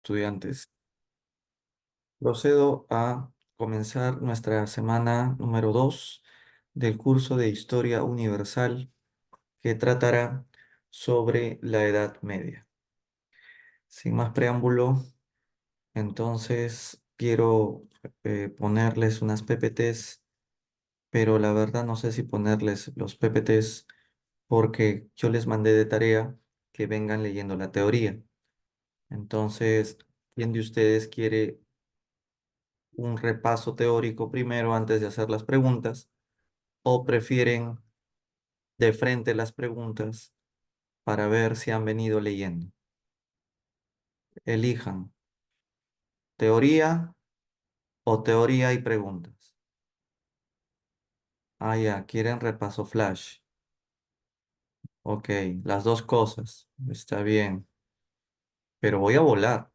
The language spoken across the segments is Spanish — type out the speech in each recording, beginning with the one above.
Estudiantes. Procedo a comenzar nuestra semana número 2 del curso de Historia Universal que tratará sobre la Edad Media. Sin más preámbulo, entonces quiero ponerles unas PPTs, pero la verdad no sé si ponerles los PPTs porque yo les mandé de tarea que vengan leyendo la teoría. Entonces, ¿quién de ustedes quiere un repaso teórico primero antes de hacer las preguntas o prefieren de frente las preguntas para ver si han venido leyendo? Elijan teoría o teoría y preguntas. Ah, ya, quieren repaso flash. Ok, las dos cosas. Está bien, pero voy a volar,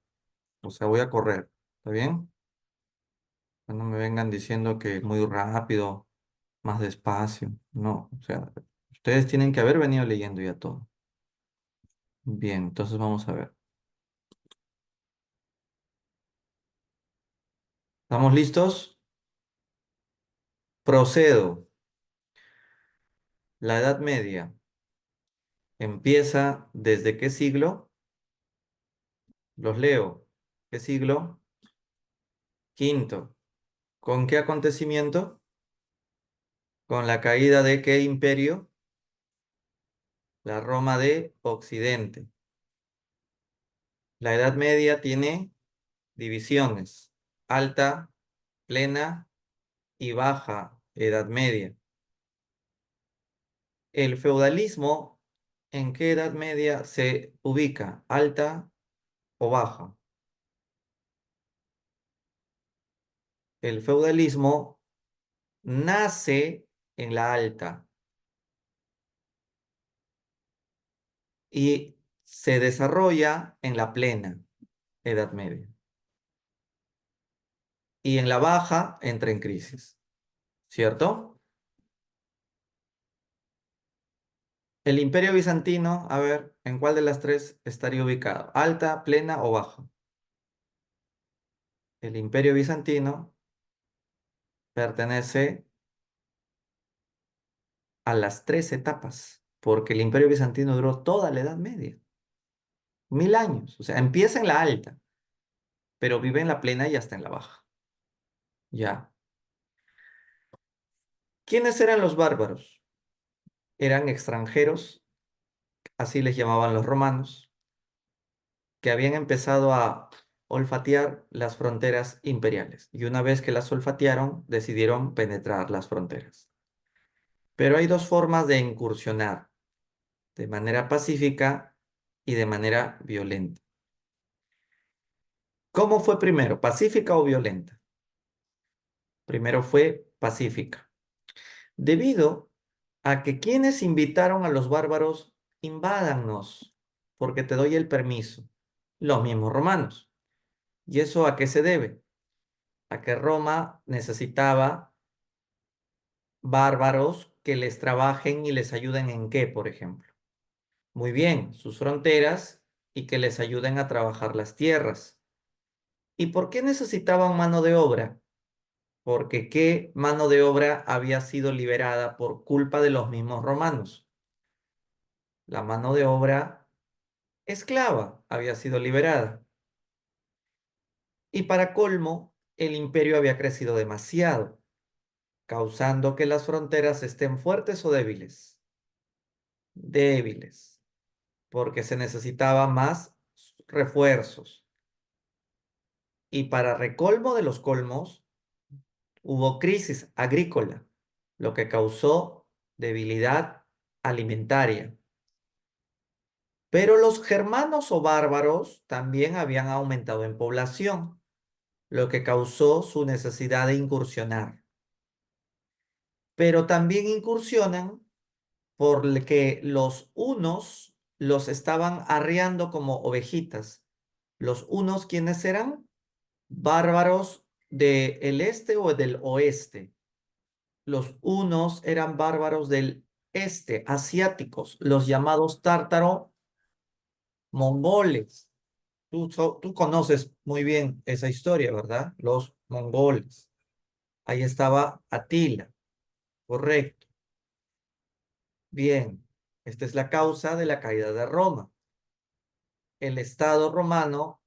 o sea, voy a correr. ¿Está bien? No me vengan diciendo que muy rápido, más despacio. No, o sea, ustedes tienen que haber venido leyendo ya todo. Bien, entonces vamos a ver. ¿Estamos listos? Procedo. La Edad Media empieza ¿desde qué siglo? Los leo. ¿Qué siglo? Quinto. ¿Con qué acontecimiento? ¿Con la caída de qué imperio? La Roma de Occidente. La Edad Media tiene divisiones: alta, plena y baja Edad Media. El feudalismo, ¿en qué Edad Media se ubica? ¿Alta o baja? El feudalismo nace en la alta y se desarrolla en la plena Edad Media. Y en la baja entra en crisis, ¿cierto? El Imperio Bizantino, a ver, ¿en cuál de las tres estaría ubicado? ¿Alta, plena o baja? El Imperio Bizantino pertenece a las tres etapas, porque el Imperio Bizantino duró toda la Edad Media, 1000 años. O sea, empieza en la alta, pero vive en la plena y hasta en la baja. Ya. ¿Quiénes eran los bárbaros? Eran extranjeros, así les llamaban los romanos, que habían empezado a olfatear las fronteras imperiales. Y una vez que las olfatearon, decidieron penetrar las fronteras. Pero hay dos formas de incursionar: de manera pacífica y de manera violenta. ¿Cómo fue primero, pacífica o violenta? Primero fue pacífica. Debido a que quienes invitaron a los bárbaros, invádannos, porque te doy el permiso, los mismos romanos. ¿Y eso a qué se debe? A que Roma necesitaba bárbaros que les trabajen y les ayuden en qué, por ejemplo. Muy bien, sus fronteras y que les ayuden a trabajar las tierras. ¿Y por qué necesitaban mano de obra? Porque ¿qué mano de obra había sido liberada por culpa de los mismos romanos? La mano de obra esclava había sido liberada. Y para colmo, el imperio había crecido demasiado, causando que las fronteras estén fuertes o débiles. Débiles, porque se necesitaba más refuerzos. Y para recolmo de los colmos, hubo crisis agrícola, lo que causó debilidad alimentaria. Pero los germanos o bárbaros también habían aumentado en población, lo que causó su necesidad de incursionar. Pero también incursionan porque los hunos los estaban arriando como ovejitas. ¿Los hunos quiénes eran? Bárbaros del este o del oeste. Los hunos eran bárbaros del este, asiáticos, los llamados tártaro mongoles. Tú conoces muy bien esa historia, ¿verdad? Los mongoles. Ahí estaba Atila, correcto. Bien, esta es la causa de la caída de Roma. El Estado romano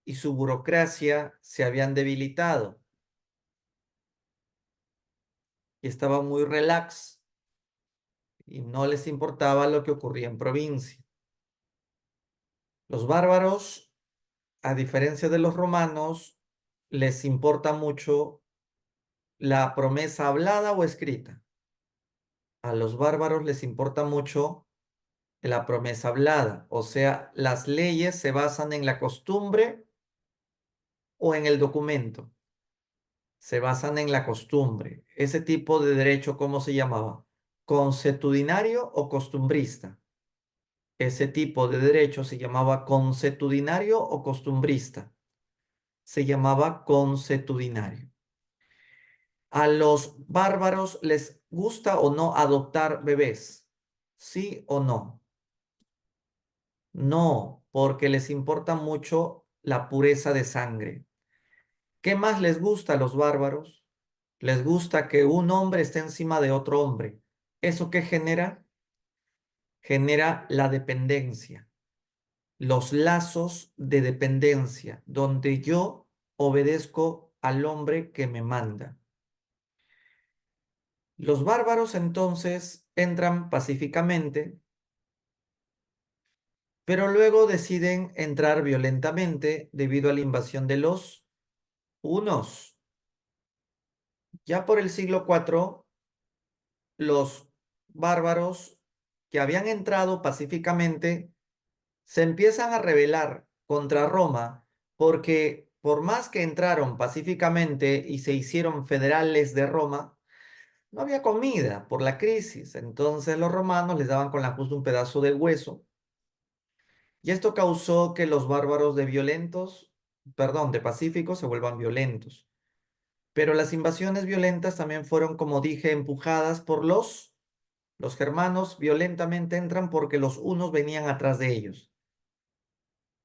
y su burocracia se habían debilitado y estaban muy relax y no les importaba lo que ocurría en provincia. Los bárbaros, a diferencia de los romanos, les importa mucho la promesa hablada o escrita. A los bárbaros les importa mucho la promesa hablada, o sea, las leyes se basan en la costumbre o en el documento, se basan en la costumbre. Ese tipo de derecho, ¿cómo se llamaba? ¿Consuetudinario o costumbrista? Ese tipo de derecho se llamaba consuetudinario o costumbrista. Se llamaba consuetudinario. ¿A los bárbaros les gusta o no adoptar bebés? ¿Sí o no? No, porque les importa mucho la pureza de sangre. ¿Qué más les gusta a los bárbaros? Les gusta que un hombre esté encima de otro hombre. ¿Eso qué genera? Genera la dependencia, los lazos de dependencia, donde yo obedezco al hombre que me manda. Los bárbaros entonces entran pacíficamente, pero luego deciden entrar violentamente debido a la invasión de los hunos. Ya por el siglo IV, los bárbaros que habían entrado pacíficamente se empiezan a rebelar contra Roma porque por más que entraron pacíficamente y se hicieron federales de Roma, no había comida por la crisis. Entonces los romanos les daban con la justa un pedazo de hueso y esto causó que los bárbaros de violentos, perdón, de pacíficos se vuelvan violentos. Pero las invasiones violentas también fueron, como dije, empujadas por los germanos violentamente entran porque los hunos venían atrás de ellos.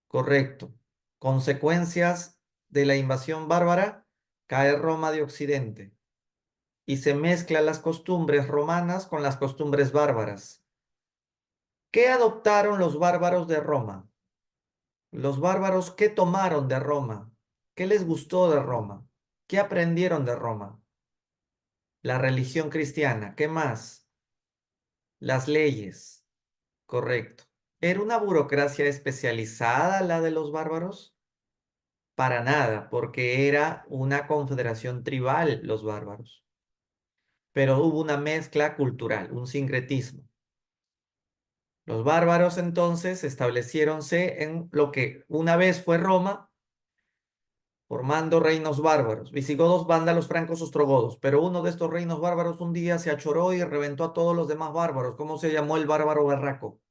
Correcto. Consecuencias de la invasión bárbara, cae Roma de Occidente y se mezclan las costumbres romanas con las costumbres bárbaras. ¿Qué adoptaron los bárbaros de Roma? Los bárbaros, ¿qué tomaron de Roma? ¿Qué les gustó de Roma? ¿Qué aprendieron de Roma? La religión cristiana. ¿Qué más? Las leyes. Correcto. ¿Era una burocracia especializada la de los bárbaros? Para nada, porque era una confederación tribal los bárbaros. Pero hubo una mezcla cultural, un sincretismo. Los bárbaros entonces estableciéronse en lo que una vez fue Roma, formando reinos bárbaros, visigodos, vándalos, francos, ostrogodos. Pero uno de estos reinos bárbaros un día se achoró y reventó a todos los demás bárbaros. ¿Cómo se llamó el bárbaro berraco?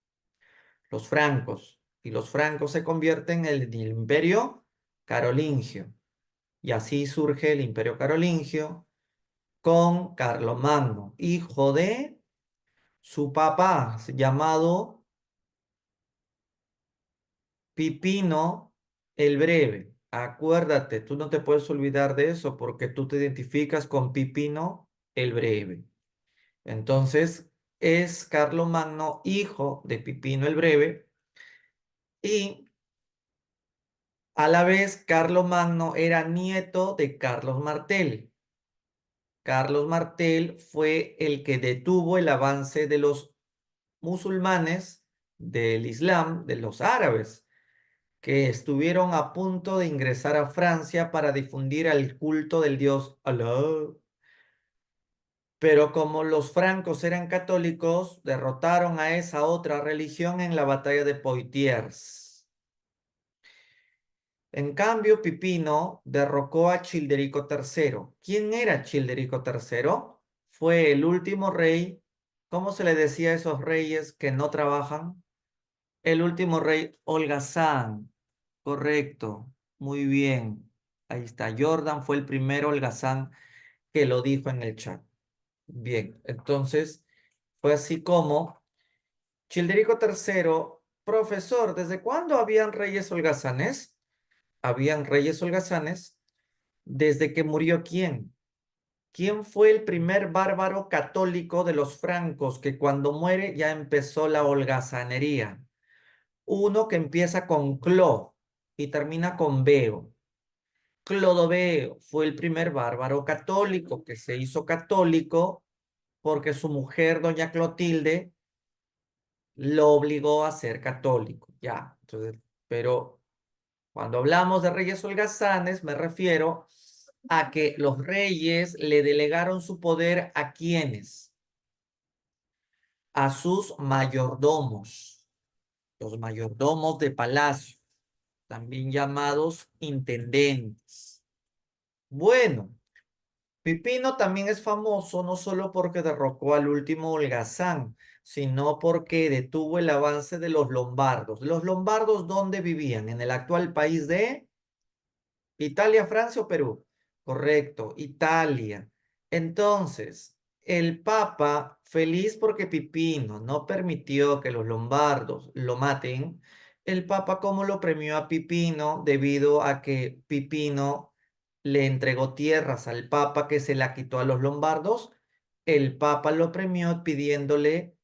Los francos. Y los francos se convierten en el imperio carolingio. Y así surge el imperio carolingio con Carlomagno, hijo de su papá, llamado Pipino el Breve. Acuérdate, tú no te puedes olvidar de eso porque tú te identificas con Pipino el Breve. Entonces, es Carlomagno, hijo de Pipino el Breve, y a la vez Carlomagno era nieto de Carlos Martel. Carlos Martel fue el que detuvo el avance de los musulmanes, del Islam, de los árabes, que estuvieron a punto de ingresar a Francia para difundir el culto del dios Alá. Pero como los francos eran católicos, derrotaron a esa otra religión en la batalla de Poitiers. En cambio, Pipino derrocó a Childerico III. ¿Quién era Childerico III? Fue el último rey. ¿Cómo se le decía a esos reyes que no trabajan? El último rey holgazán. Correcto. Muy bien. Ahí está. Jordan fue el primer holgazán que lo dijo en el chat. Bien. Entonces, fue así como Childerico III Profesor, ¿desde cuándo habían reyes holgazanes? Habían reyes holgazanes desde que murió quién. ¿Quién fue el primer bárbaro católico de los francos que cuando muere ya empezó la holgazanería? Uno que empieza con Clo y termina con Beo. Clodoveo fue el primer bárbaro católico que se hizo católico porque su mujer, doña Clotilde, lo obligó a ser católico. Ya, entonces, pero cuando hablamos de reyes holgazanes, me refiero a que los reyes le delegaron su poder a quienes, a sus mayordomos, los mayordomos de palacio, también llamados intendentes. Bueno, Pipino también es famoso no solo porque derrocó al último holgazán, sino porque detuvo el avance de los lombardos. ¿Los lombardos dónde vivían? En el actual país de Italia, Francia o Perú. Correcto, Italia. Entonces, el Papa, feliz porque Pipino no permitió que los lombardos lo maten, el Papa cómo lo premió a Pipino debido a que Pipino le entregó tierras al Papa que se la quitó a los lombardos, el Papa lo premió pidiéndole,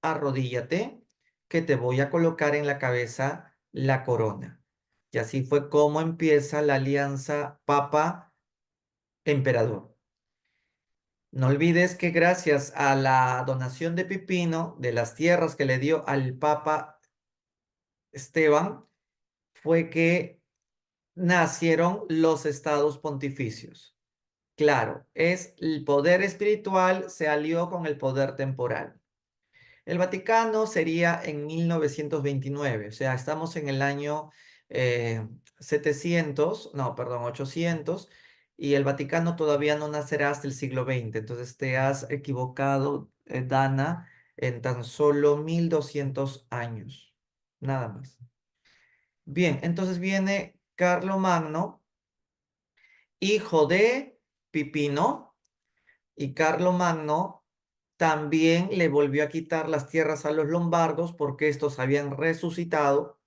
arrodíllate, que te voy a colocar en la cabeza la corona. Y así fue como empieza la alianza Papa-Emperador. No olvides que gracias a la donación de Pipino, de las tierras que le dio al Papa Esteban, fue que nacieron los estados pontificios. Claro, es el poder espiritual se alió con el poder temporal. El Vaticano sería en 1929, o sea, estamos en el año 700, no, perdón, 800, y el Vaticano todavía no nacerá hasta el siglo XX. Entonces te has equivocado, Dana, en tan solo 1200 años, nada más. Bien, entonces viene Carlomagno, hijo de Pipino, y Carlomagno también le volvió a quitar las tierras a los lombardos porque estos habían resucitado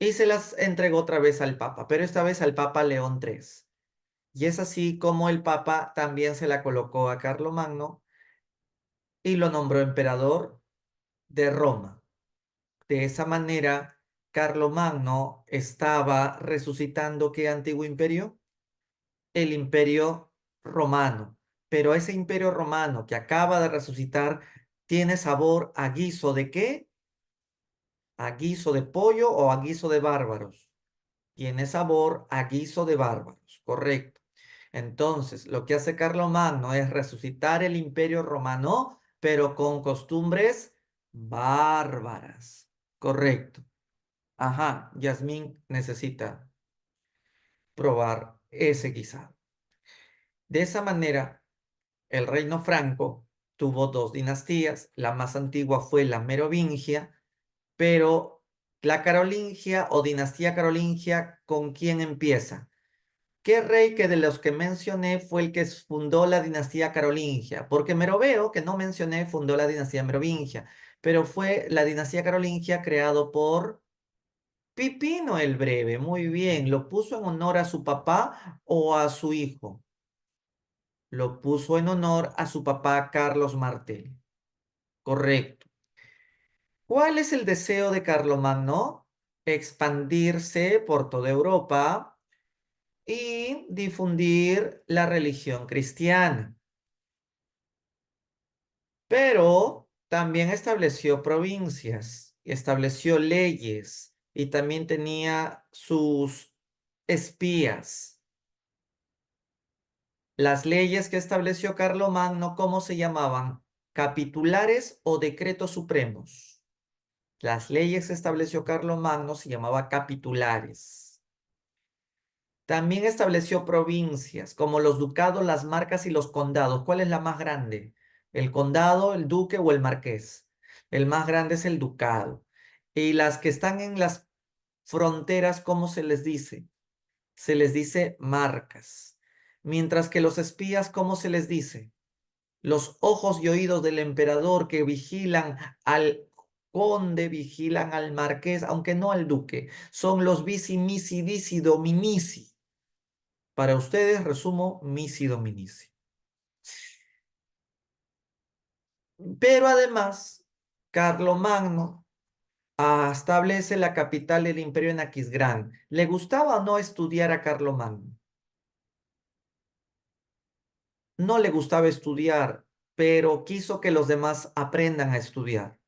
y se las entregó otra vez al Papa, pero esta vez al Papa León III. Y es así como el Papa también se la colocó a Carlomagno y lo nombró emperador de Roma. De esa manera, Carlomagno estaba resucitando ¿qué antiguo imperio? El imperio romano. Pero ese imperio romano que acaba de resucitar tiene sabor a guiso de ¿qué? A guiso de pollo o a guiso de bárbaros. Tiene sabor a guiso de bárbaros, correcto. Entonces, lo que hace Carlomagno es resucitar el imperio romano, pero con costumbres bárbaras. Correcto. Ajá, Yasmín necesita probar ese guisado. De esa manera, el reino franco tuvo dos dinastías. La más antigua fue la Merovingia, pero la Carolingia o dinastía carolingia, ¿con quién empieza? ¿Qué rey que de los que mencioné fue el que fundó la dinastía carolingia? Porque Meroveo, que no mencioné, fundó la dinastía merovingia, pero fue la dinastía carolingia creado por Pipino el Breve. Muy bien, ¿lo puso en honor a su papá o a su hijo? Lo puso en honor a su papá Carlos Martel. Correcto. ¿Cuál es el deseo de Carlomagno? Expandirse por toda Europa y difundir la religión cristiana. Pero también estableció provincias, estableció leyes y también tenía sus espías. Las leyes que estableció Carlomagno, ¿cómo se llamaban? ¿Capitulares o decretos supremos? Las leyes que estableció Carlomagno se llamaba capitulares. También estableció provincias, como los ducados, las marcas y los condados. ¿Cuál es la más grande? ¿El condado, el duque o el marqués? El más grande es el ducado. Y las que están en las fronteras, ¿cómo se les dice? Se les dice marcas. Mientras que los espías, ¿cómo se les dice? Los ojos y oídos del emperador que vigilan al conde, vigilan al marqués, aunque no al duque. Son los vici, misi, dici, dominici. Para ustedes, resumo, misi, dominici. Pero además, Carlomagno establece la capital del imperio en Aquisgrán. ¿Le gustaba o no estudiar a Carlomagno? No le gustaba estudiar, pero quiso que los demás aprendan a estudiar,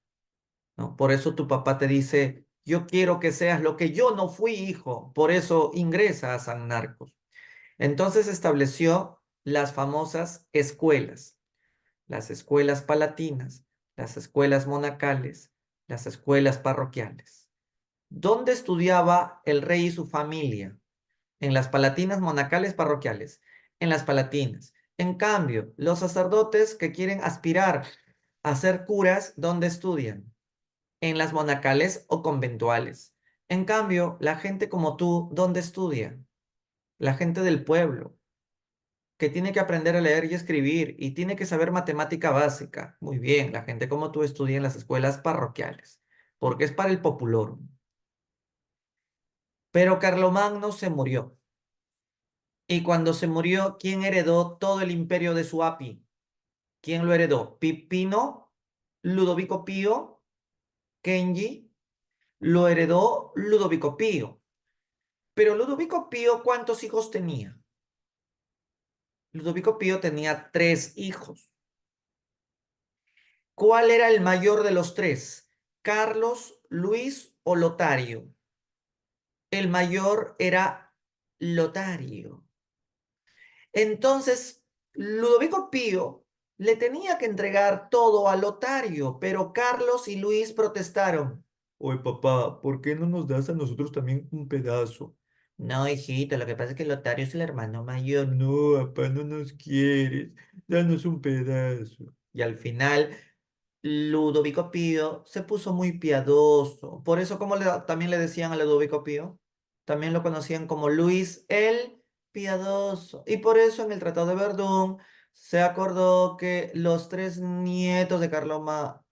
¿no? Por eso tu papá te dice, yo quiero que seas lo que yo no fui, hijo. Por eso ingresa a San Marcos. Entonces estableció las famosas escuelas, las escuelas palatinas, las escuelas monacales, las escuelas parroquiales. ¿Dónde estudiaba el rey y su familia? En las palatinas monacales parroquiales, en las palatinas. En cambio, los sacerdotes que quieren aspirar a ser curas, ¿dónde estudian? En las monacales o conventuales. En cambio, la gente como tú, ¿dónde estudia? La gente del pueblo, que tiene que aprender a leer y escribir y tiene que saber matemática básica. Muy bien, la gente como tú estudia en las escuelas parroquiales, porque es para el populorum. Pero Carlomagno se murió. Y cuando se murió, ¿quién heredó todo el imperio de Suapi? ¿Quién lo heredó? Pipino, Ludovico Pío, Kenji, lo heredó Ludovico Pío. Pero Ludovico Pío, ¿cuántos hijos tenía? Ludovico Pío tenía 3 hijos. ¿Cuál era el mayor de los tres? ¿Carlos, Luis o Lotario? El mayor era Lotario. Entonces, Ludovico Pío le tenía que entregar todo a Lotario, pero Carlos y Luis protestaron. Oye, papá, ¿por qué no nos das a nosotros también un pedazo? No, hijito, lo que pasa es que Lotario es el hermano mayor. No, papá, no nos quieres. Danos un pedazo. Y al final, Ludovico Pío se puso muy piadoso. Por eso, también le decían a Ludovico Pío, también lo conocían como Luis el Piadoso. Y por eso en el Tratado de Verdún se acordó que los tres nietos de Carlomagno,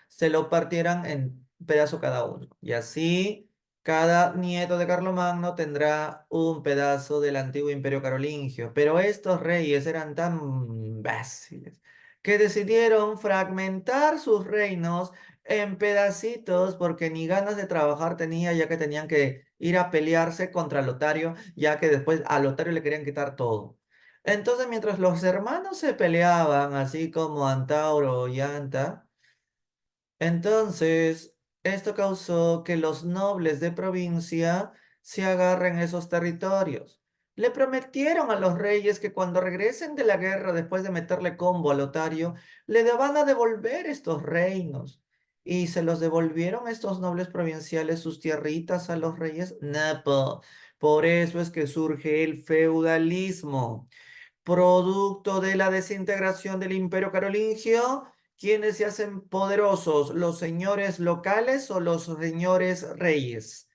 se lo partieran en pedazo cada uno. Y así cada nieto de Carlomagno tendrá un pedazo del antiguo imperio carolingio. Pero estos reyes eran tan imbéciles que decidieron fragmentar sus reinos en pedacitos porque ni ganas de trabajar tenía, ya que tenían que ir a pelearse contra Lotario, ya que después a Lotario le querían quitar todo. Entonces, mientras los hermanos se peleaban, así como Antauro y Anta, entonces, esto causó que los nobles de provincia se agarren esos territorios. Le prometieron a los reyes que cuando regresen de la guerra después de meterle combo a Lotario, van a devolver estos reinos. ¿Y se los devolvieron estos nobles provinciales sus tierritas a los reyes? No, por eso es que surge el feudalismo producto de la desintegración del imperio carolingio. ¿Quiénes se hacen poderosos? ¿Los señores locales o los señores reyes?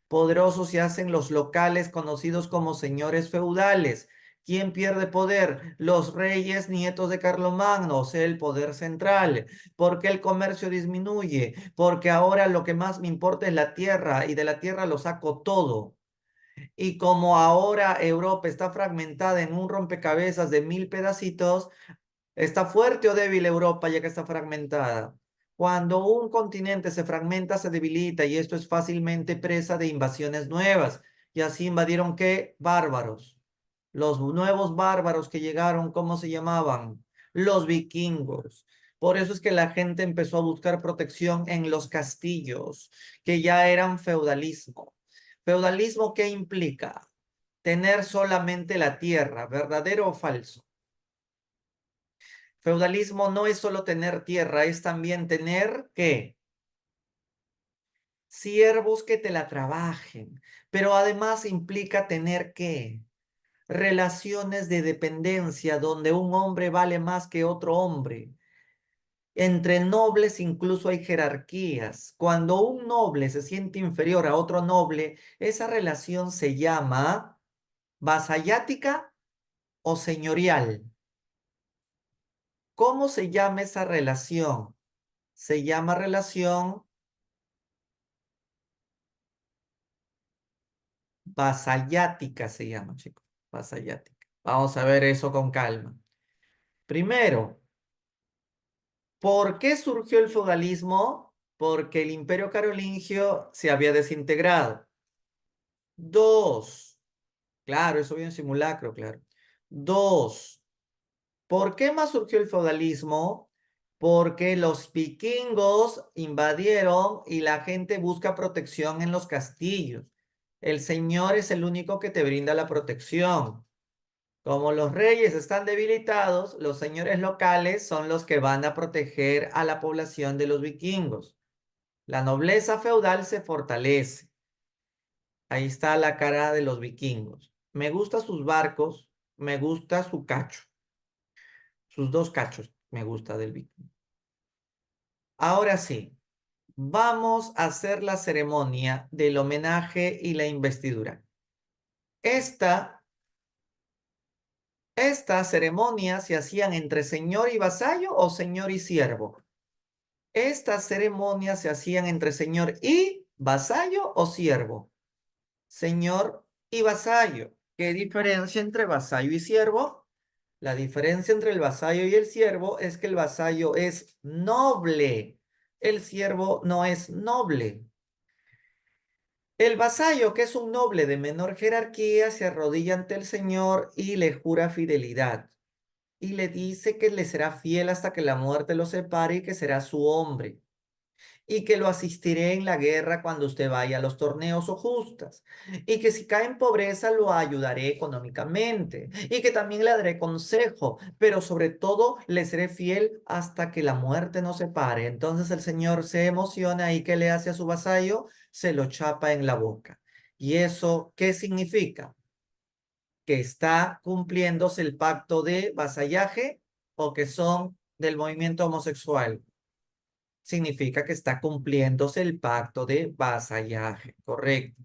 Poderosos se hacen los locales conocidos como señores feudales. ¿Quién pierde poder? Los reyes nietos de Carlomagno, o sea, el poder central. ¿Por qué el comercio disminuye? Porque ahora lo que más me importa es la tierra y de la tierra lo saco todo. Y como ahora Europa está fragmentada en un rompecabezas de 1000 pedacitos, ¿está fuerte o débil Europa ya que está fragmentada? Cuando un continente se fragmenta, se debilita y esto es fácilmente presa de invasiones nuevas. Y así invadieron ¿qué? Bárbaros. Los nuevos bárbaros que llegaron, ¿cómo se llamaban? Los vikingos. Por eso es que la gente empezó a buscar protección en los castillos, que ya eran feudalismo. ¿Feudalismo qué implica? Tener solamente la tierra, ¿verdadero o falso? Feudalismo no es solo tener tierra, es también tener ¿qué? Siervos que te la trabajen, pero además implica tener ¿qué? Relaciones de dependencia donde un hombre vale más que otro hombre. Entre nobles incluso hay jerarquías. Cuando un noble se siente inferior a otro noble, esa relación se llama vasallática o señorial. ¿Cómo se llama esa relación? se llama relación vasallática, se llama, chicos. Vasallática. Vamos a ver eso con calma. Primero, ¿por qué surgió el feudalismo? Porque el imperio carolingio se había desintegrado. Dos, claro, eso viene en simulacro, claro. Dos, ¿por qué más surgió el feudalismo? Porque los vikingos invadieron y la gente busca protección en los castillos. El señor es el único que te brinda la protección. Como los reyes están debilitados, los señores locales son los que van a proteger a la población de los vikingos. La nobleza feudal se fortalece. Ahí está la cara de los vikingos. Me gustan sus barcos, me gusta su cacho. Sus dos cachos me gusta del vikingo. Ahora sí, vamos a hacer la ceremonia del homenaje y la investidura. Esta, esta ceremonia se hacían entre señor y vasallo o señor y siervo. Estas ceremonias se hacían entre señor y vasallo o siervo. Señor y vasallo. ¿Qué diferencia entre vasallo y siervo? La diferencia entre el vasallo y el siervo es que el vasallo es noble. El siervo no es noble. El vasallo, que es un noble de menor jerarquía, se arrodilla ante el señor y le jura fidelidad. Y le dice que le será fiel hasta que la muerte lo separe y que será su hombre. Y que lo asistiré en la guerra cuando usted vaya a los torneos o justas, y que si cae en pobreza lo ayudaré económicamente, y que también le daré consejo, pero sobre todo le seré fiel hasta que la muerte nos separe. Entonces el señor se emociona y ¿qué le hace a su vasallo? Se lo chapa en la boca. ¿Y eso qué significa? Que está cumpliéndose el pacto de vasallaje o que son del movimiento homosexual. Significa que está cumpliéndose el pacto de vasallaje, correcto.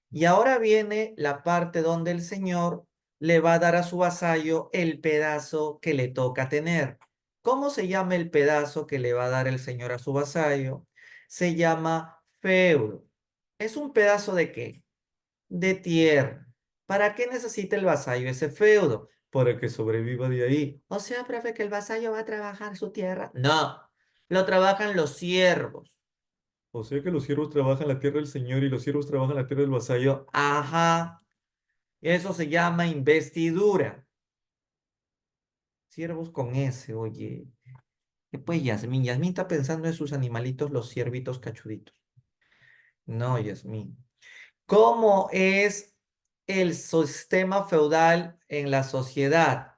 Y ahora viene la parte donde el señor le va a dar a su vasallo el pedazo que le toca tener. ¿Cómo se llama el pedazo que le va a dar el señor a su vasallo? Se llama feudo. ¿Es un pedazo de qué? De tierra. ¿Para qué necesita el vasallo ese feudo? Para que sobreviva de ahí. O sea, profe, que el vasallo va a trabajar su tierra. No, lo trabajan los siervos. O sea que los siervos trabajan la tierra del señor y los siervos trabajan la tierra del vasallo. Ajá, eso se llama investidura. Siervos con S, oye. Pues Yasmín, Yasmín está pensando en sus animalitos, los ciervitos cachuditos. No, Yasmín. ¿Cómo es el sistema feudal en la sociedad?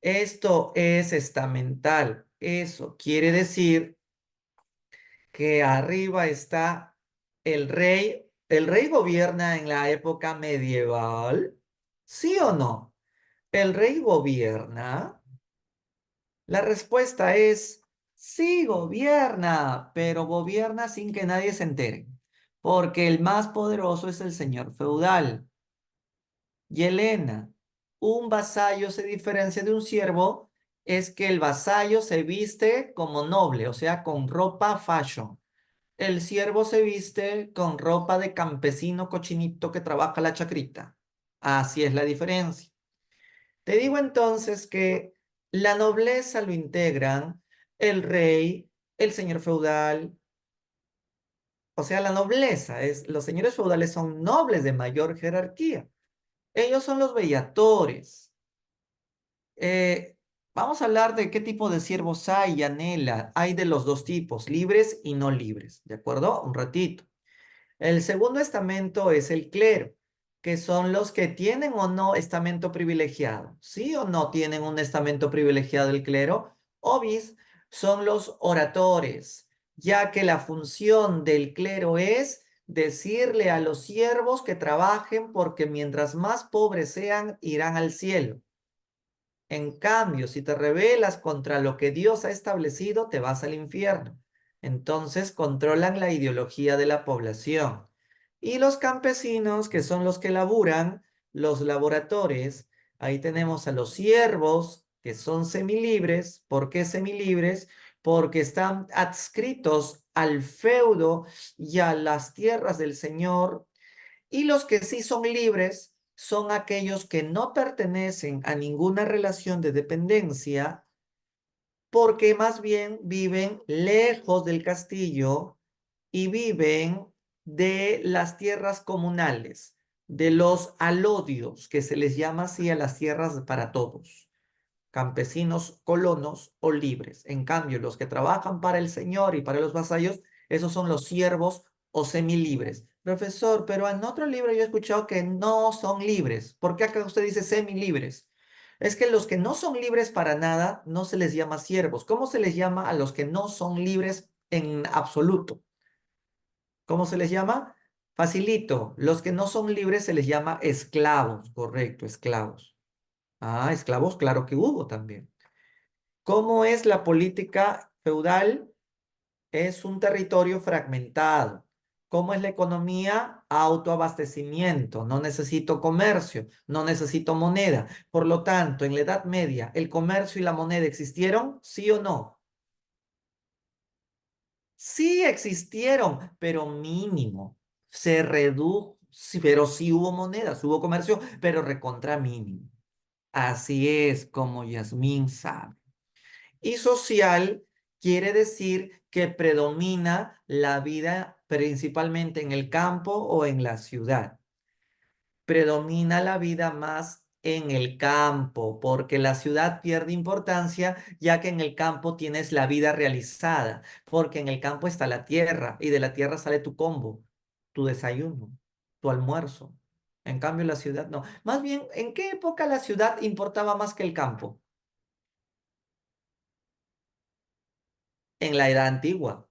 Esto es estamental. Eso quiere decir que arriba está el rey. ¿El rey gobierna en la época medieval? ¿Sí o no? ¿El rey gobierna? La respuesta es sí, gobierna, pero gobierna sin que nadie se entere, porque el más poderoso es el señor feudal. Y Elena, un vasallo se diferencia de un siervo, es que el vasallo se viste como noble, o sea, con ropa fashion. El siervo se viste con ropa de campesino cochinito que trabaja la chacrita. Así es la diferencia. Te digo entonces que la nobleza lo integran el rey, el señor feudal, o sea, la nobleza es, los señores feudales son nobles de mayor jerarquía. Ellos son los bellatores. Eh, Vamos a hablar de qué tipo de siervos hay, Yanela. Hay de los dos tipos, libres y no libres, ¿de acuerdo? Un ratito. El segundo estamento es el clero, que son los que tienen o no estamento privilegiado. ¿Sí o no tienen un estamento privilegiado el clero? Obis son los oradores, ya que la función del clero es decirle a los siervos que trabajen porque mientras más pobres sean, irán al cielo. En cambio, si te rebelas contra lo que Dios ha establecido, te vas al infierno. Entonces controlan la ideología de la población. Y los campesinos, que son los que laburan, los laboradores, ahí tenemos a los siervos, que son semilibres. ¿Por qué semilibres? porque están adscritos al feudo y a las tierras del Señor, y los que sí son libres son aquellos que no pertenecen a ninguna relación de dependencia, porque más bien viven lejos del castillo y viven de las tierras comunales, de los alodios, que se les llama así a las tierras para todos, campesinos, colonos o libres. En cambio, los que trabajan para el Señor y para los vasallos, esos son los siervos o semilibres. Profesor, pero en otro libro yo he escuchado que no son libres. ¿Por qué acá usted dice semilibres? Es que los que no son libres para nada no se les llama siervos. ¿Cómo se les llama a los que no son libres en absoluto? ¿Cómo se les llama? Facilito. Los que no son libres se les llama esclavos. Correcto, esclavos. Ah, esclavos, claro que hubo también. ¿Cómo es la política feudal? Es un territorio fragmentado. ¿Cómo es la economía? Autoabastecimiento. No necesito comercio, no necesito moneda. Por lo tanto, en la Edad Media, ¿el comercio y la moneda existieron? ¿Sí o no? Sí existieron, pero mínimo. Se redujo, sí, pero sí hubo monedas, hubo comercio, pero recontra mínimo. Así es como Yasmín sabe. Y social quiere decir que predomina la vida principalmente en el campo o en la ciudad. Predomina la vida más en el campo, porque la ciudad pierde importancia, ya que en el campo tienes la vida realizada, porque en el campo está la tierra y de la tierra sale tu combo, tu desayuno, tu almuerzo. En cambio, la ciudad no. Más bien, ¿en qué época la ciudad importaba más que el campo? En la edad antigua.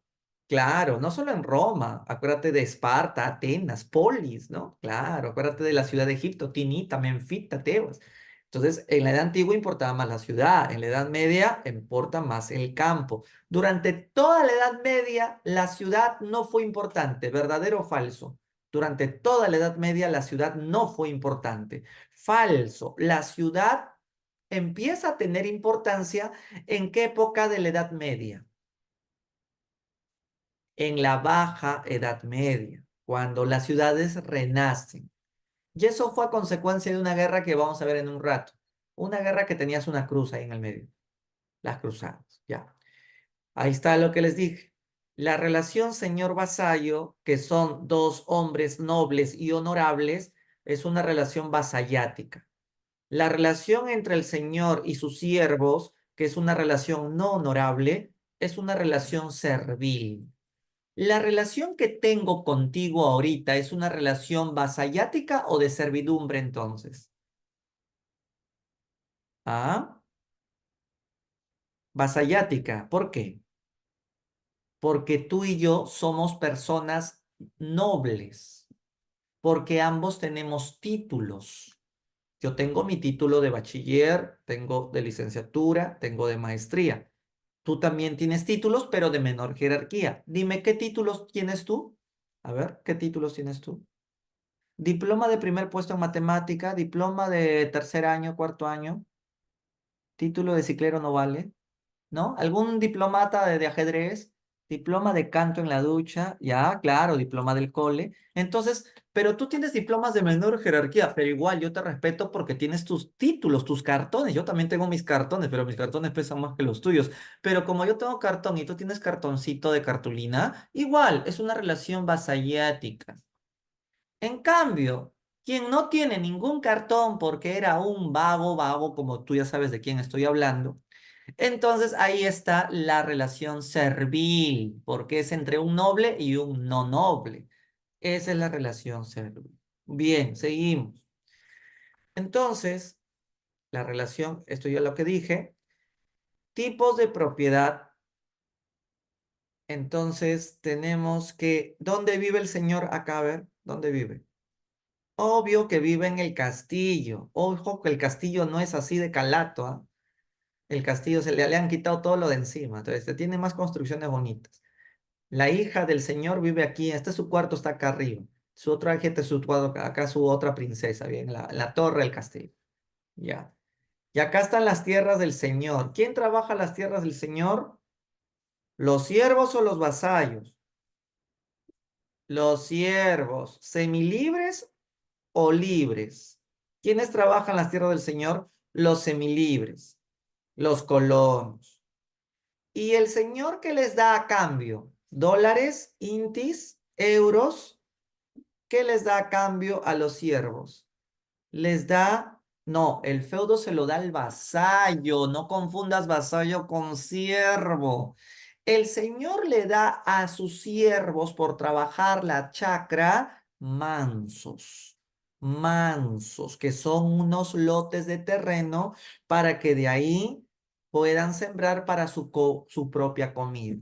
Claro, no solo en Roma, acuérdate de Esparta, Atenas, Polis, ¿no? Claro, acuérdate de la ciudad de Egipto, Tinita, Menfita, Tebas. Entonces, en la edad antigua importaba más la ciudad, en la edad media importa más el campo. Durante toda la edad media, la ciudad no fue importante, ¿verdadero o falso? Durante toda la edad media, la ciudad no fue importante. Falso, la ciudad empieza a tener importancia ¿en qué época de la edad media? En la Baja Edad Media, cuando las ciudades renacen. Y eso fue a consecuencia de una guerra que vamos a ver en un rato. Una guerra que tenías una cruz ahí en el medio. Las cruzadas, ya. Ahí está lo que les dije. La relación señor-vasallo, que son dos hombres nobles y honorables, es una relación vasallática. La relación entre el señor y sus siervos, que es una relación no honorable, es una relación servil. ¿La relación que tengo contigo ahorita es una relación vasallática o de servidumbre entonces? Ah, vasallática. ¿Por qué? Porque tú y yo somos personas nobles, porque ambos tenemos títulos. Yo tengo mi título de bachiller, tengo de licenciatura, tengo de maestría. Tú también tienes títulos, pero de menor jerarquía. Dime, ¿qué títulos tienes tú? A ver, ¿qué títulos tienes tú? Diploma de primer puesto en matemática, diploma de tercer año, cuarto año, título de ciclero no vale, ¿no? ¿Algún diplomata de ajedrez? Diploma de canto en la ducha, ya, claro, diploma del cole. Entonces, pero tú tienes diplomas de menor jerarquía, pero igual yo te respeto porque tienes tus títulos, tus cartones. Yo también tengo mis cartones, pero mis cartones pesan más que los tuyos. Pero como yo tengo cartón y tú tienes cartoncito de cartulina, igual, es una relación vasallática. En cambio, quien no tiene ningún cartón porque era un vago, vago, como tú ya sabes de quién estoy hablando, entonces ahí está la relación servil, porque es entre un noble y un no noble. Esa es la relación servil. Bien, seguimos. Entonces, la relación, esto ya lo que dije, tipos de propiedad. Entonces, tenemos que, ¿dónde vive el señor acá? A ver, ¿dónde vive? Obvio que vive en el castillo. Ojo que el castillo no es así de calato, ¿ah? El castillo le han quitado todo lo de encima. Entonces, tiene más construcciones bonitas. La hija del señor vive aquí. Este es su cuarto, está acá arriba. Su otra gente es su cuarto, acá su otra princesa, bien, la torre del castillo. Ya. Y acá están las tierras del señor. ¿Quién trabaja las tierras del señor? ¿Los siervos o los vasallos? Los siervos, semilibres o libres. ¿Quiénes trabajan las tierras del Señor? Los semilibres, los colonos. ¿Y el Señor qué les da a cambio? ¿Dólares, intis, euros? ¿Qué les da a cambio a los siervos? Les da, no, el feudo se lo da al vasallo, no confundas vasallo con siervo. El Señor le da a sus siervos por trabajar la chacra mansos, mansos, que son unos lotes de terreno para que de ahí puedan sembrar para su propia comida.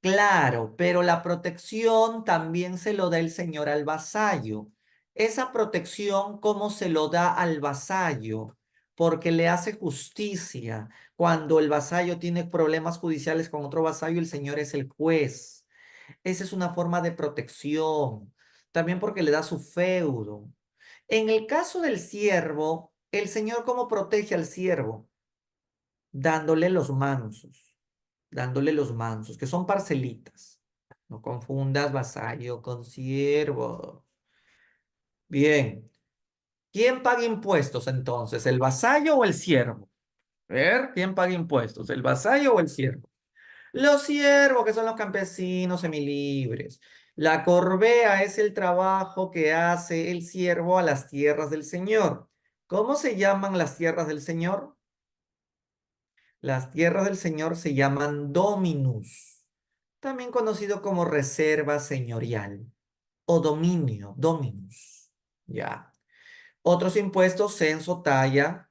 Claro, pero la protección también se lo da el señor al vasallo. Esa protección, ¿cómo se lo da al vasallo? Porque le hace justicia. Cuando el vasallo tiene problemas judiciales con otro vasallo, el señor es el juez. Esa es una forma de protección. También porque le da su feudo. En el caso del siervo, el señor, ¿cómo protege al siervo? Dándole los mansos, dándole los mansos, que son parcelitas. No confundas vasallo con siervo. Bien. ¿Quién paga impuestos entonces? ¿El vasallo o el siervo? A ver, ¿quién paga impuestos? ¿El vasallo o el siervo? Los siervos, que son los campesinos semilibres. La corvea es el trabajo que hace el siervo a las tierras del Señor. ¿Cómo se llaman las tierras del Señor? Las tierras del Señor se llaman dominus, también conocido como reserva señorial o dominio, dominus. Ya. Otros impuestos, censo, talla,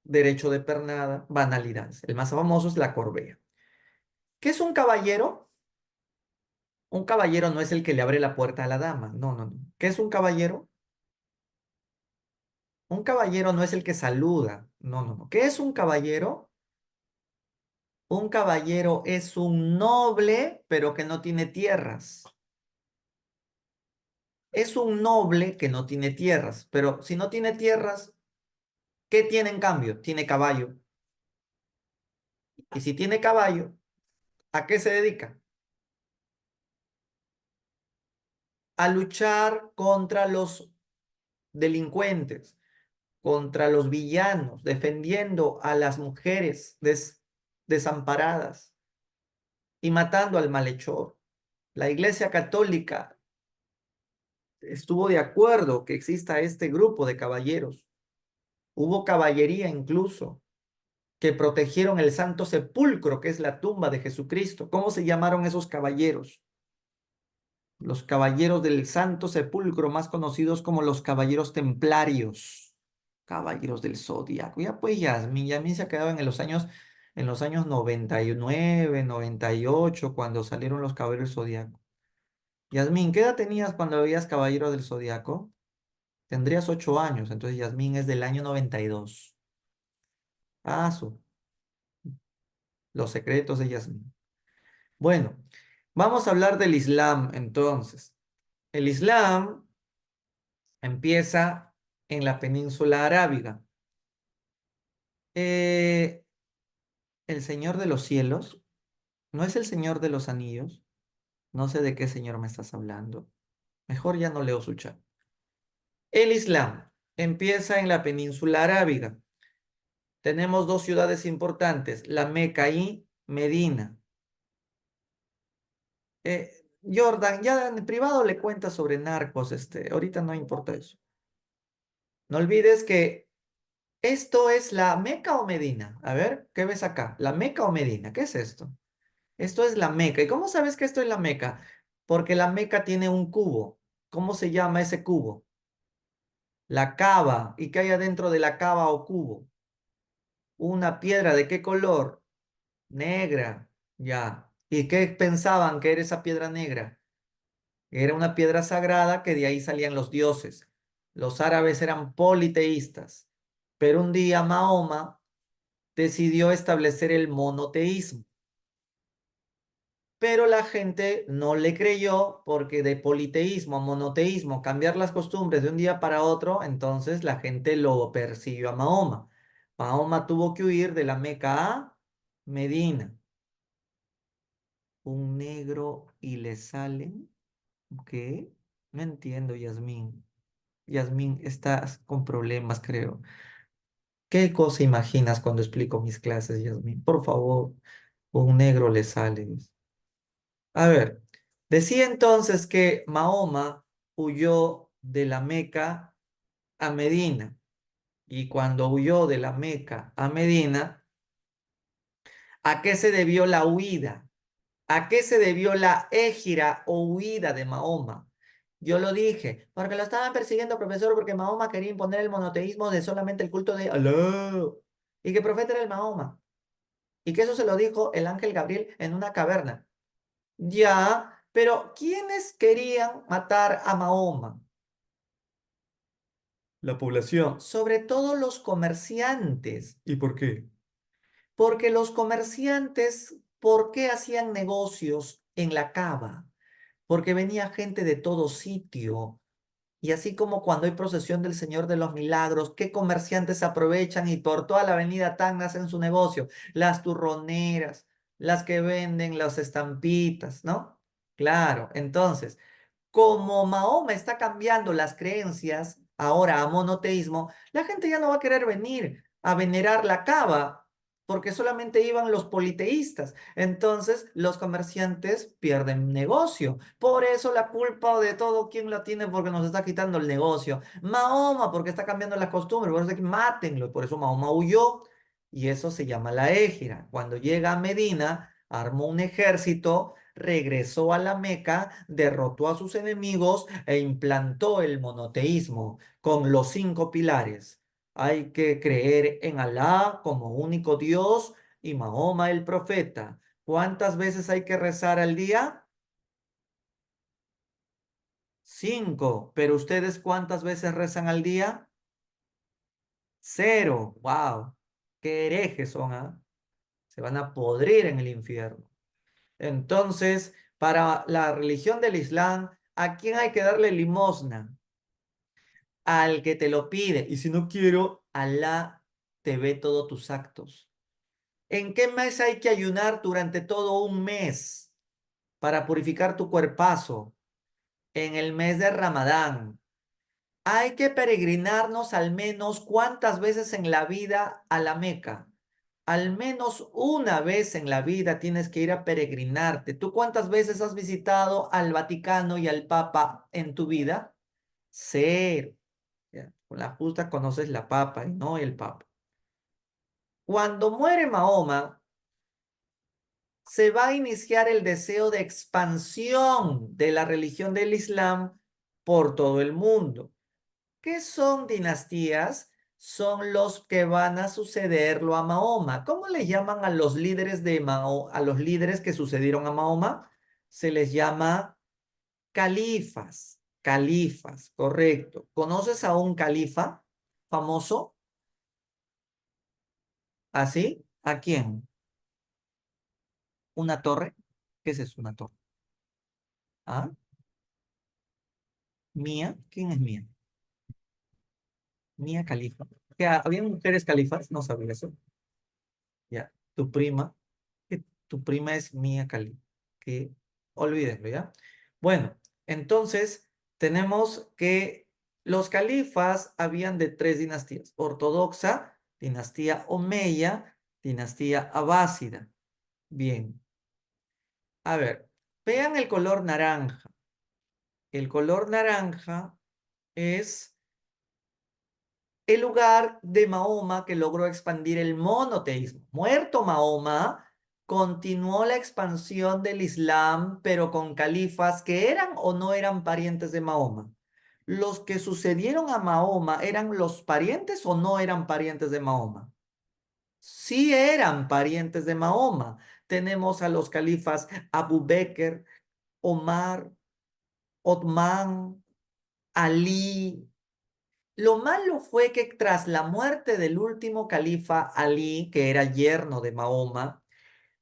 derecho de pernada, banalidades. El más famoso es la corvea. ¿Qué es un caballero? Un caballero no es el que le abre la puerta a la dama. No, no, no. ¿Qué es un caballero? Un caballero no es el que saluda. No, no, no. ¿Qué es un caballero? Un caballero es un noble, pero que no tiene tierras. Es un noble que no tiene tierras, pero si no tiene tierras, ¿qué tiene en cambio? Tiene caballo. Y si tiene caballo, ¿a qué se dedica? A luchar contra los delincuentes, contra los villanos, defendiendo a las mujeres desamparadas y matando al malhechor. La Iglesia Católica estuvo de acuerdo que exista este grupo de caballeros. Hubo caballería incluso que protegieron el Santo Sepulcro, que es la tumba de Jesucristo. ¿Cómo se llamaron esos caballeros? Los caballeros del Santo Sepulcro, más conocidos como los caballeros templarios, caballeros del Zodiaco. Ya pues Yasmín se ha quedado en los años 99, 98, cuando salieron los caballeros del Zodiaco. Yasmín, ¿qué edad tenías cuando veías Caballeros del Zodiaco? Tendrías 8 años, entonces Yasmín es del año 92. Ah, los secretos de Yasmín. Bueno, vamos a hablar del Islam entonces. El Islam empieza en la península arábiga. Eh, el Señor de los cielos, ¿no es el Señor de los anillos? No sé de qué señor me estás hablando. Mejor ya no leo su chat. El Islam empieza en la península arábiga. Tenemos dos ciudades importantes, la Meca y Medina. Jordan, ya en privado le cuenta sobre narcos, ahorita no importa eso. No olvides que esto es la Meca o Medina. A ver, ¿qué ves acá? ¿La Meca o Medina? ¿Qué es esto? Esto es la Meca. ¿Y cómo sabes que esto es la Meca? Porque la Meca tiene un cubo. ¿Cómo se llama ese cubo? La cava. ¿Y qué hay adentro de la cava o cubo? Una piedra. ¿De qué color? Negra. Ya. ¿Y qué pensaban que era esa piedra negra? Era una piedra sagrada que de ahí salían los dioses. Los árabes eran politeístas. Pero un día Mahoma decidió establecer el monoteísmo. Pero la gente no le creyó porque de politeísmo a monoteísmo, cambiar las costumbres de un día para otro, entonces la gente lo persiguió a Mahoma. Mahoma tuvo que huir de la Meca a Medina. un negro y le salen. ¿Qué? No entiendo, Yasmín. Yasmín, estás con problemas, creo. ¿Qué cosa imaginas cuando explico mis clases, Yasmín? Por favor, un negro le sale. A ver, decía entonces que Mahoma huyó de la Meca a Medina. Y cuando huyó de la Meca a Medina, ¿a qué se debió la huida? ¿A qué se debió la égira o huida de Mahoma? Yo lo dije, porque lo estaban persiguiendo, profesor, porque Mahoma quería imponer el monoteísmo de solamente el culto de Alá. Y que el profeta era el Mahoma. Y que eso se lo dijo el ángel Gabriel en una caverna. Ya, pero ¿quiénes querían matar a Mahoma? La población. Sobre todo los comerciantes. ¿Y por qué? Porque los comerciantes, ¿por qué hacían negocios en la cava? Porque venía gente de todo sitio. Y así como cuando hay procesión del Señor de los Milagros, ¿qué comerciantes aprovechan y por toda la avenida Tacna hacen su negocio? Las turroneras, las que venden las estampitas, ¿no? Claro, entonces, como Mahoma está cambiando las creencias ahora a monoteísmo, la gente ya no va a querer venir a venerar la cava, porque solamente iban los politeístas. Entonces, los comerciantes pierden negocio. Por eso la culpa de todo, ¿quién la tiene? Porque nos está quitando el negocio. Mahoma, porque está cambiando las costumbres. Por eso hay que mátenlo. Por eso Mahoma huyó. Y eso se llama la égira. Cuando llega a Medina, armó un ejército, regresó a la Meca, derrotó a sus enemigos e implantó el monoteísmo con los 5 pilares. Hay que creer en Alá como único Dios y Mahoma el profeta. ¿Cuántas veces hay que rezar al día? 5. ¿Pero ustedes cuántas veces rezan al día? 0. ¡Wow! ¡Qué herejes son, ah! Se van a podrir en el infierno. Entonces, para la religión del Islam, ¿a quién hay que darle limosna? Al que te lo pide. Y si no quiero, Alá te ve todos tus actos. ¿En qué mes hay que ayunar durante todo un mes para purificar tu cuerpazo? En el mes de Ramadán. Hay que peregrinarnos al menos cuántas veces en la vida a la Meca. Al menos una vez en la vida tienes que ir a peregrinarte. ¿Tú cuántas veces has visitado al Vaticano y al Papa en tu vida? 0. Ya, con la justa conoces la papa y no el papa. Cuando muere Mahoma, se va a iniciar el deseo de expansión de la religión del Islam por todo el mundo. ¿Qué son dinastías? Son los que van a sucederlo a Mahoma. ¿Cómo le llaman a los líderes a los líderes que sucedieron a Mahoma? Se les llama califas. Califas, correcto. ¿Conoces a un califa famoso? ¿Así? ¿A quién? ¿Una torre? ¿Qué es eso, una torre? ¿Ah? ¿Mía? ¿Quién es Mía? Mía Califa. ¿Había mujeres califas? No sabía eso. Ya. Tu prima. Que tu prima es Mía Califa. Que olvídenlo, ¿ya? Bueno, entonces tenemos que los califas habían de 3 dinastías. Ortodoxa, dinastía Omeya, dinastía Abásida. Bien. A ver, vean el color naranja. El color naranja es el lugar de Mahoma que logró expandir el monoteísmo. Muerto Mahoma, continuó la expansión del Islam, pero con califas que eran o no eran parientes de Mahoma. ¿Los que sucedieron a Mahoma eran los parientes o no eran parientes de Mahoma? Sí eran parientes de Mahoma. Tenemos a los califas Abu Bakr, Omar, Othman, Ali. Lo malo fue que tras la muerte del último califa Ali, que era yerno de Mahoma,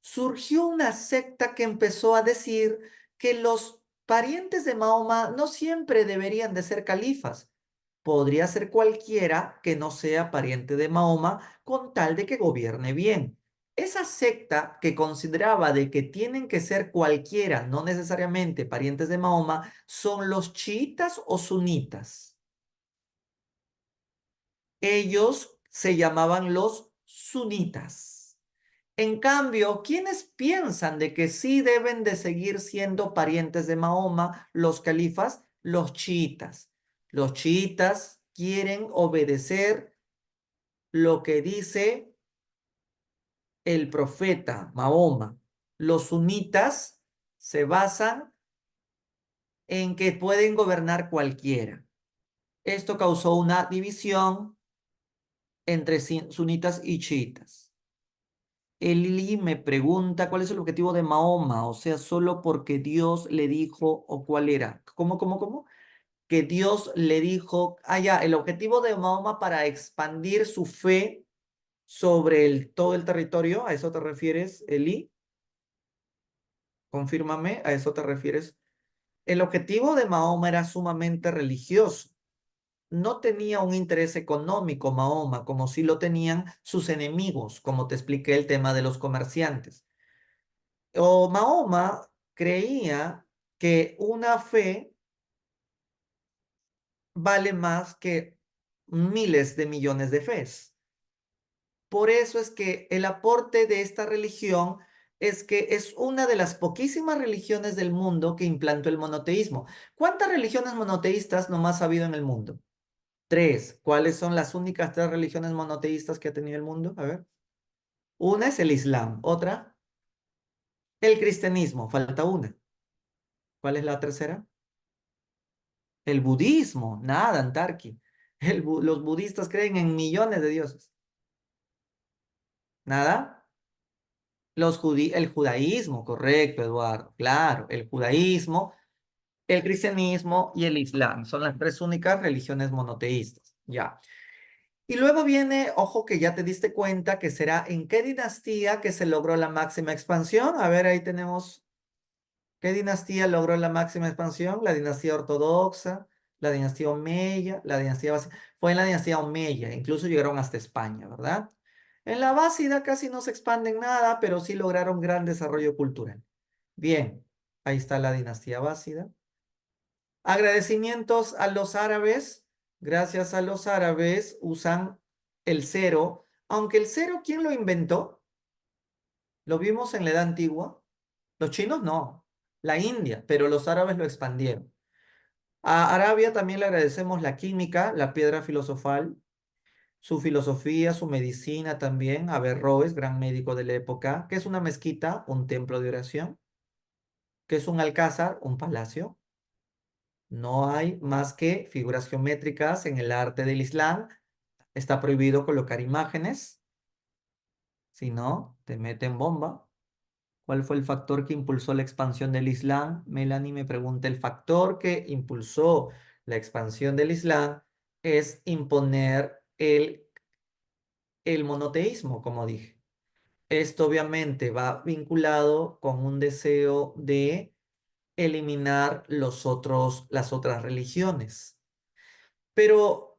surgió una secta que empezó a decir que los parientes de Mahoma no siempre deberían de ser califas. Podría ser cualquiera que no sea pariente de Mahoma con tal de que gobierne bien. Esa secta que consideraba de que tienen que ser cualquiera, no necesariamente parientes de Mahoma, son los chiitas o sunitas. Ellos se llamaban los sunitas. En cambio, ¿quiénes piensan de que sí deben de seguir siendo parientes de Mahoma, los califas? Los chiitas. Los chiitas quieren obedecer lo que dice el profeta Mahoma. Los sunitas se basan en que pueden gobernar cualquiera. Esto causó una división entre sunitas y chiitas. Eli me pregunta cuál es el objetivo de Mahoma, o sea, solo porque Dios le dijo, o cuál era. ¿Cómo? Que Dios le dijo, ya, el objetivo de Mahoma para expandir su fe sobre todo el territorio, ¿a eso te refieres, Eli? Confírmame, ¿a eso te refieres? El objetivo de Mahoma era sumamente religioso. No tenía un interés económico Mahoma, como sí lo tenían sus enemigos, como te expliqué el tema de los comerciantes. O Mahoma creía que una fe vale más que miles de millones de fes. Por eso es que el aporte de esta religión es que es una de las poquísimas religiones del mundo que implantó el monoteísmo. ¿Cuántas religiones monoteístas nomás ha habido en el mundo? Tres. ¿Cuáles son las únicas tres religiones monoteístas que ha tenido el mundo? A ver. Una es el Islam. Otra, el cristianismo. Falta una. ¿Cuál es la tercera? El budismo. Nada, Antarqui. Los budistas creen en millones de dioses. Nada. El judaísmo, correcto, Eduardo. Claro, el judaísmo, el cristianismo y el islam son las tres únicas religiones monoteístas. Ya. Y luego viene, ojo que ya te diste cuenta que será en qué dinastía que se logró la máxima expansión. A ver, ahí tenemos qué dinastía logró la máxima expansión. La dinastía ortodoxa, la dinastía omeya, la dinastía Abásida. Fue en la dinastía omeya, incluso llegaron hasta España, ¿verdad? En la Abásida casi no se expanden nada, pero sí lograron gran desarrollo cultural. Bien, ahí está la dinastía Abásida. Agradecimientos a los árabes. Gracias a los árabes usan el cero. Aunque el cero, ¿quién lo inventó? Lo vimos en la Edad Antigua. Los chinos no. La India, pero los árabes lo expandieron. A Arabia también le agradecemos la química, la piedra filosofal, su filosofía, su medicina también. Averroes, gran médico de la época. ¿Qué es una mezquita? Un templo de oración. ¿Qué es un alcázar? Un palacio. No hay más que figuras geométricas en el arte del Islam. Está prohibido colocar imágenes, si no, te meten bomba. ¿Cuál fue el factor que impulsó la expansión del Islam? Melanie me pregunta, el factor que impulsó la expansión del Islam es imponer el monoteísmo, como dije. Esto obviamente va vinculado con un deseo de eliminar las otras religiones. Pero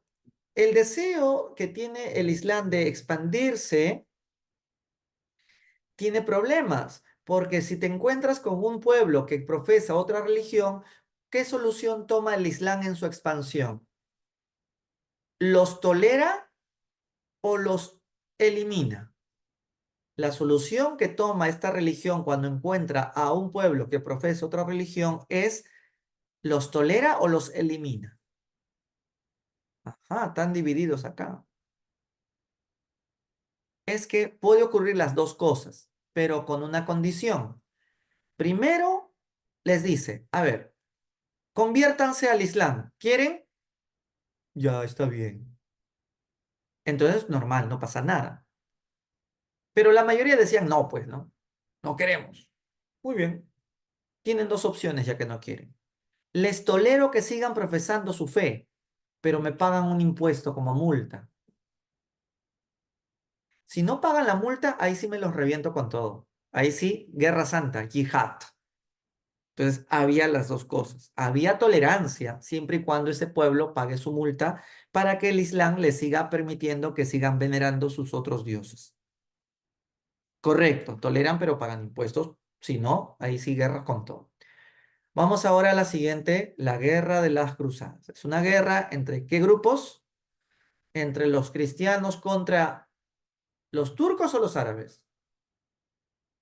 el deseo que tiene el Islam de expandirse tiene problemas, porque si te encuentras con un pueblo que profesa otra religión, ¿qué solución toma el Islam en su expansión? ¿Los tolera o los elimina? La solución que toma esta religión cuando encuentra a un pueblo que profesa otra religión es ¿los tolera o los elimina? Ajá, están divididos acá. Es que puede ocurrir las dos cosas, pero con una condición. Primero, les dice, a ver, conviértanse al Islam. ¿Quieren? Ya está bien. Entonces, normal, no pasa nada. Pero la mayoría decían, no, pues, no, no queremos. Muy bien. Tienen dos opciones ya que no quieren. Les tolero que sigan profesando su fe, pero me pagan un impuesto como multa. Si no pagan la multa, ahí sí me los reviento con todo. Ahí sí, guerra santa, yihad. Entonces, había las dos cosas. Había tolerancia siempre y cuando ese pueblo pague su multa para que el Islam le siga permitiendo que sigan venerando sus otros dioses. Correcto, toleran pero pagan impuestos. Si no, ahí sí guerra con todo. Vamos ahora a la siguiente, la guerra de las cruzadas. Es una guerra entre ¿qué grupos? Entre los cristianos contra los turcos o los árabes.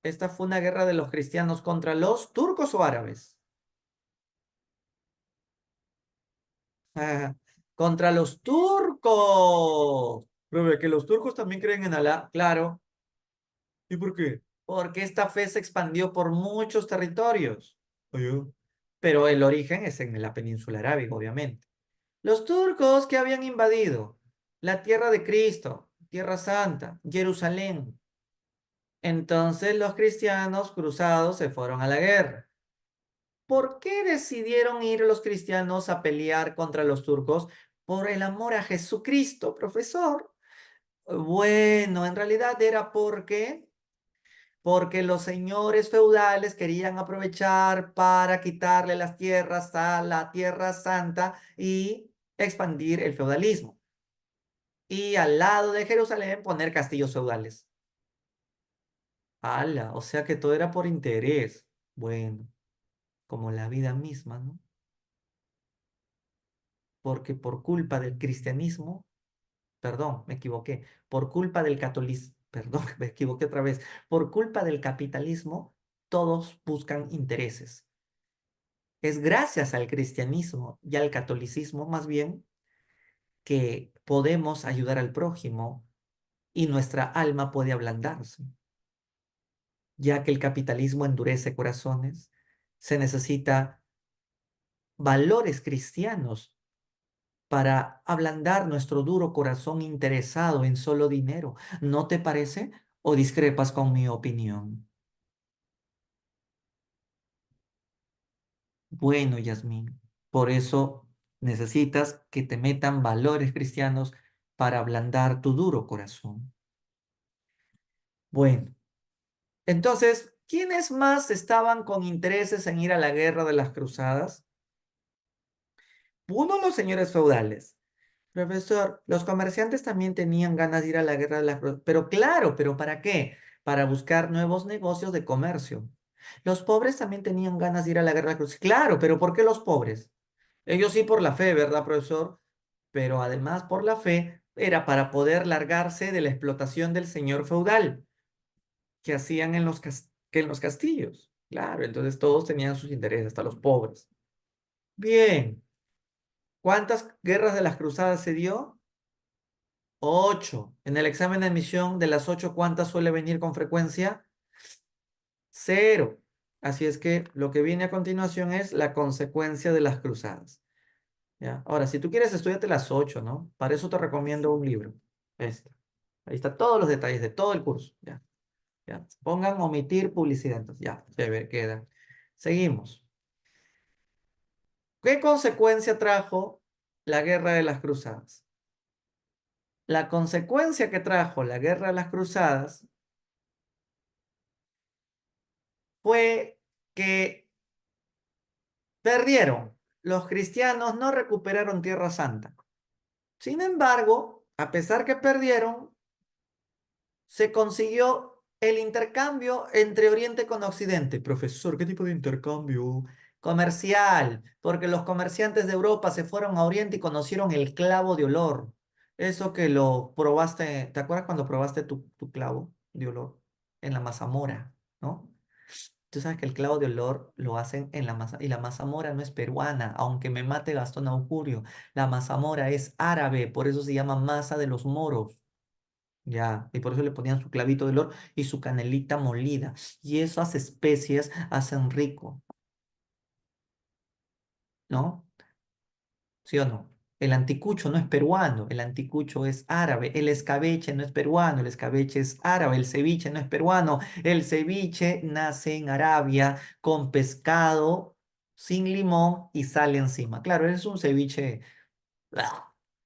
Esta fue una guerra de los cristianos contra los turcos o árabes. Ah, contra los turcos. Pero que los turcos también creen en Alá, claro. ¿Y por qué? Porque esta fe se expandió por muchos territorios. Oye. Pero el origen es en la península arábiga, obviamente. Los turcos que habían invadido la tierra de Cristo, Tierra Santa, Jerusalén. Entonces los cristianos cruzados se fueron a la guerra. ¿Por qué decidieron ir los cristianos a pelear contra los turcos? Por el amor a Jesucristo, profesor. Bueno, en realidad era porque los señores feudales querían aprovechar para quitarle las tierras a la Tierra Santa y expandir el feudalismo. Y al lado de Jerusalén poner castillos feudales. ¡Hala! O sea que todo era por interés. Bueno, como la vida misma, ¿no? Porque por culpa del cristianismo, perdón, me equivoqué, por culpa del catolicismo, perdón, me equivoqué otra vez, por culpa del capitalismo, todos buscan intereses. Es gracias al cristianismo y al catolicismo, más bien, que podemos ayudar al prójimo y nuestra alma puede ablandarse, ya que el capitalismo endurece corazones, se necesita valores cristianos para ablandar nuestro duro corazón interesado en solo dinero. ¿No te parece? ¿O discrepas con mi opinión? Bueno, Yasmín, por eso necesitas que te metan valores cristianos para ablandar tu duro corazón. Bueno, entonces, ¿quiénes más estaban con intereses en ir a la guerra de las cruzadas? Uno, los señores feudales. Profesor, los comerciantes también tenían ganas de ir a la guerra de la cruz, pero claro, pero ¿para qué? Para buscar nuevos negocios de comercio. Los pobres también tenían ganas de ir a la guerra de la cruz. Claro, pero ¿por qué los pobres? Ellos sí por la fe, ¿verdad, profesor? Pero además por la fe era para poder largarse de la explotación del señor feudal que hacían en que en los castillos. Claro, entonces todos tenían sus intereses, hasta los pobres. Bien, ¿cuántas guerras de las cruzadas se dio? Ocho. En el examen de admisión de las ocho, ¿cuántas suele venir con frecuencia? Cero. Así es que lo que viene a continuación es la consecuencia de las cruzadas. ¿Ya? Ahora, si tú quieres, estudiate las ocho, ¿no? Para eso te recomiendo un libro. Este. Ahí está todos los detalles de todo el curso. Ya, ya. Pongan omitir publicidad. Entonces, ya, se ve, queda. Seguimos. ¿Qué consecuencia trajo la guerra de las cruzadas? La consecuencia que trajo la guerra de las cruzadas fue que perdieron. Los cristianos no recuperaron Tierra Santa. Sin embargo, a pesar que perdieron, se consiguió el intercambio entre Oriente con Occidente. Profesor, ¿qué tipo de intercambio? Comercial, porque los comerciantes de Europa se fueron a Oriente y conocieron el clavo de olor. Eso que lo probaste, ¿te acuerdas cuando probaste tu clavo de olor en la mazamorra, ¿no? Tú sabes que el clavo de olor lo hacen en la masa, y la mazamorra no es peruana, aunque me mate Gastón Augurio. La mazamorra es árabe, por eso se llama masa de los moros. Ya, y por eso le ponían su clavito de olor y su canelita molida. Y esas especies hacen rico, ¿no? ¿Sí o no? El anticucho no es peruano, el anticucho es árabe, el escabeche no es peruano, el escabeche es árabe, el ceviche no es peruano, el ceviche nace en Arabia con pescado sin limón y sal encima. Claro, es un ceviche,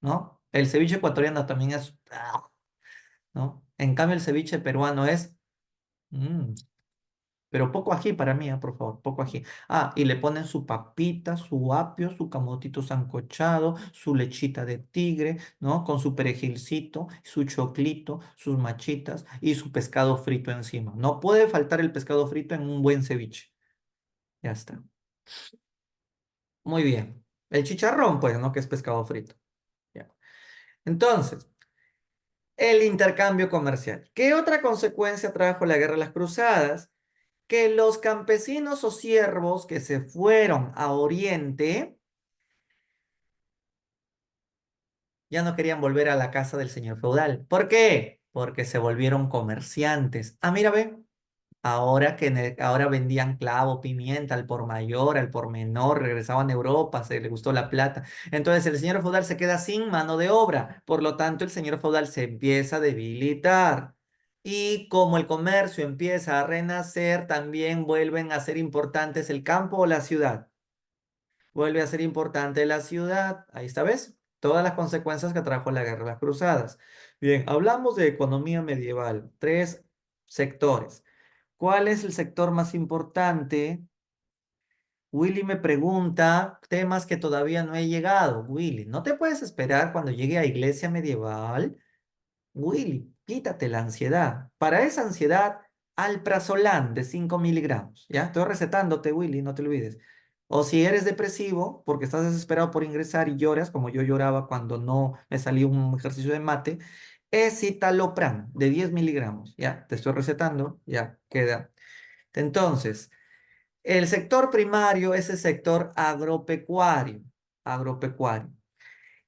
¿no? El ceviche ecuatoriano también es, ¿no? En cambio, el ceviche peruano es... mm, Pero poco ají para mí, por favor, poco ají. Ah, y le ponen su papita, su apio, su camotito sancochado, su lechita de tigre, ¿no? Con su perejilcito, su choclito, sus machitas y su pescado frito encima. No puede faltar el pescado frito en un buen ceviche. Ya está. Muy bien. El chicharrón, pues, ¿no? Que es pescado frito. Ya. Entonces, el intercambio comercial. ¿Qué otra consecuencia trajo la guerra de las cruzadas? Que los campesinos o siervos que se fueron a Oriente ya no querían volver a la casa del señor feudal. ¿Por qué? Porque se volvieron comerciantes. Ah, mira, ve. Ahora vendían clavo, pimienta al por mayor, al por menor, regresaban a Europa, se le gustó la plata. Entonces el señor feudal se queda sin mano de obra. Por lo tanto, el señor feudal se empieza a debilitar. Y como el comercio empieza a renacer, también vuelven a ser importantes el campo o la ciudad. Vuelve a ser importante la ciudad. Ahí está, ¿ves? Todas las consecuencias que trajo la guerra de las cruzadas. Bien, hablamos de economía medieval. Tres sectores. ¿Cuál es el sector más importante? Willy me pregunta temas que todavía no he llegado. Willy, ¿no te puedes esperar cuando llegue a iglesia medieval? Willy, quítate la ansiedad. Para esa ansiedad, alprazolam de 5 miligramos. ¿Ya? Estoy recetándote, Willy, no te olvides. O si eres depresivo, porque estás desesperado por ingresar y lloras, como yo lloraba cuando no me salió un ejercicio de mate, escitalopram de 10 miligramos. ¿Ya? Te estoy recetando, ya queda. Entonces, el sector primario es el sector agropecuario. Agropecuario.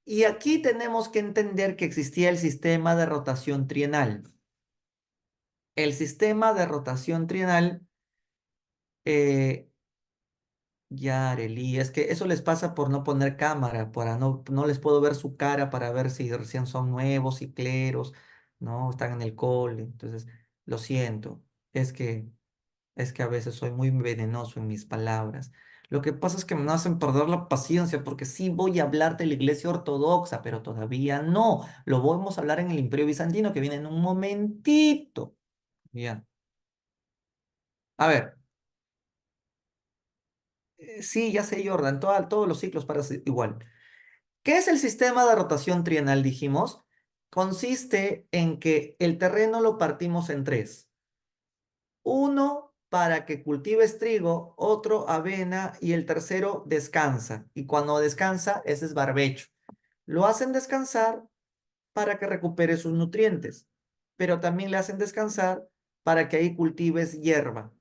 Y aquí tenemos que entender que existía el sistema de rotación trienal. El sistema de rotación trienal, eh, ya, Arely, es que eso les pasa por no poner cámara, para no les puedo ver su cara para ver si recién son nuevos, cicleros, ¿no? Están en el cole. Entonces, lo siento, es que, es que a veces soy muy venenoso en mis palabras. Lo que pasa es que me hacen perder la paciencia porque sí voy a hablar de la iglesia ortodoxa, pero todavía no. Lo vamos a hablar en el Imperio Bizantino que viene en un momentito. Ya. A ver, sí, ya sé, Jordan, todos los ciclos pasan igual. ¿Qué es el sistema de rotación trienal, dijimos? Consiste en que el terreno lo partimos en tres. Uno para que cultives trigo, otro avena y el tercero descansa. Y cuando descansa, ese es barbecho. Lo hacen descansar para que recupere sus nutrientes, pero también le hacen descansar para que ahí cultives hierba,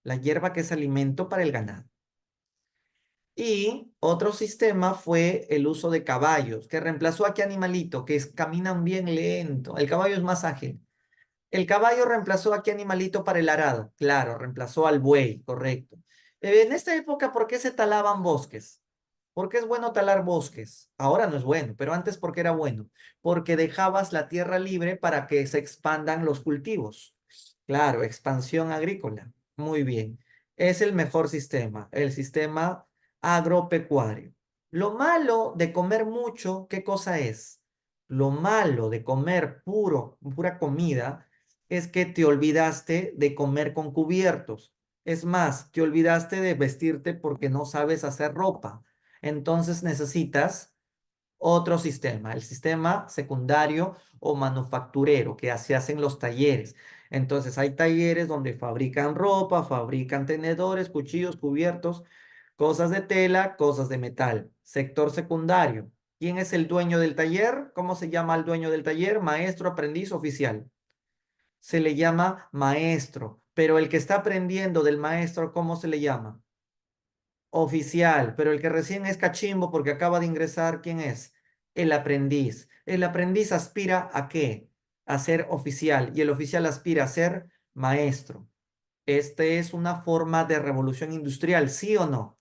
la hierba que es alimento para el ganado. Y otro sistema fue el uso de caballos, que reemplazó a qué animalito, caminan bien lento. El caballo es más ágil. El caballo reemplazó a qué animalito para el arado. Claro, reemplazó al buey, correcto. En esta época, ¿por qué se talaban bosques? ¿Por qué es bueno talar bosques? Ahora no es bueno, pero antes ¿por qué era bueno? Porque dejabas la tierra libre para que se expandan los cultivos. Claro, expansión agrícola. Muy bien. Es el mejor sistema, el sistema agropecuario. Lo malo de comer mucho, ¿qué cosa es? Lo malo de comer pura comida, es que te olvidaste de comer con cubiertos. Es más, te olvidaste de vestirte porque no sabes hacer ropa. Entonces necesitas otro sistema, el sistema secundario o manufacturero que se hacen los talleres. Entonces hay talleres donde fabrican ropa, fabrican tenedores, cuchillos, cubiertos, cosas de tela, cosas de metal. Sector secundario. ¿Quién es el dueño del taller? ¿Cómo se llama el dueño del taller? Maestro, aprendiz, oficial. Se le llama maestro, pero el que está aprendiendo del maestro, ¿cómo se le llama? Oficial, pero el que recién es cachimbo porque acaba de ingresar, ¿quién es? El aprendiz. El aprendiz aspira ¿a qué? A ser oficial y el oficial aspira a ser maestro. Este es una forma de revolución industrial, ¿sí o no?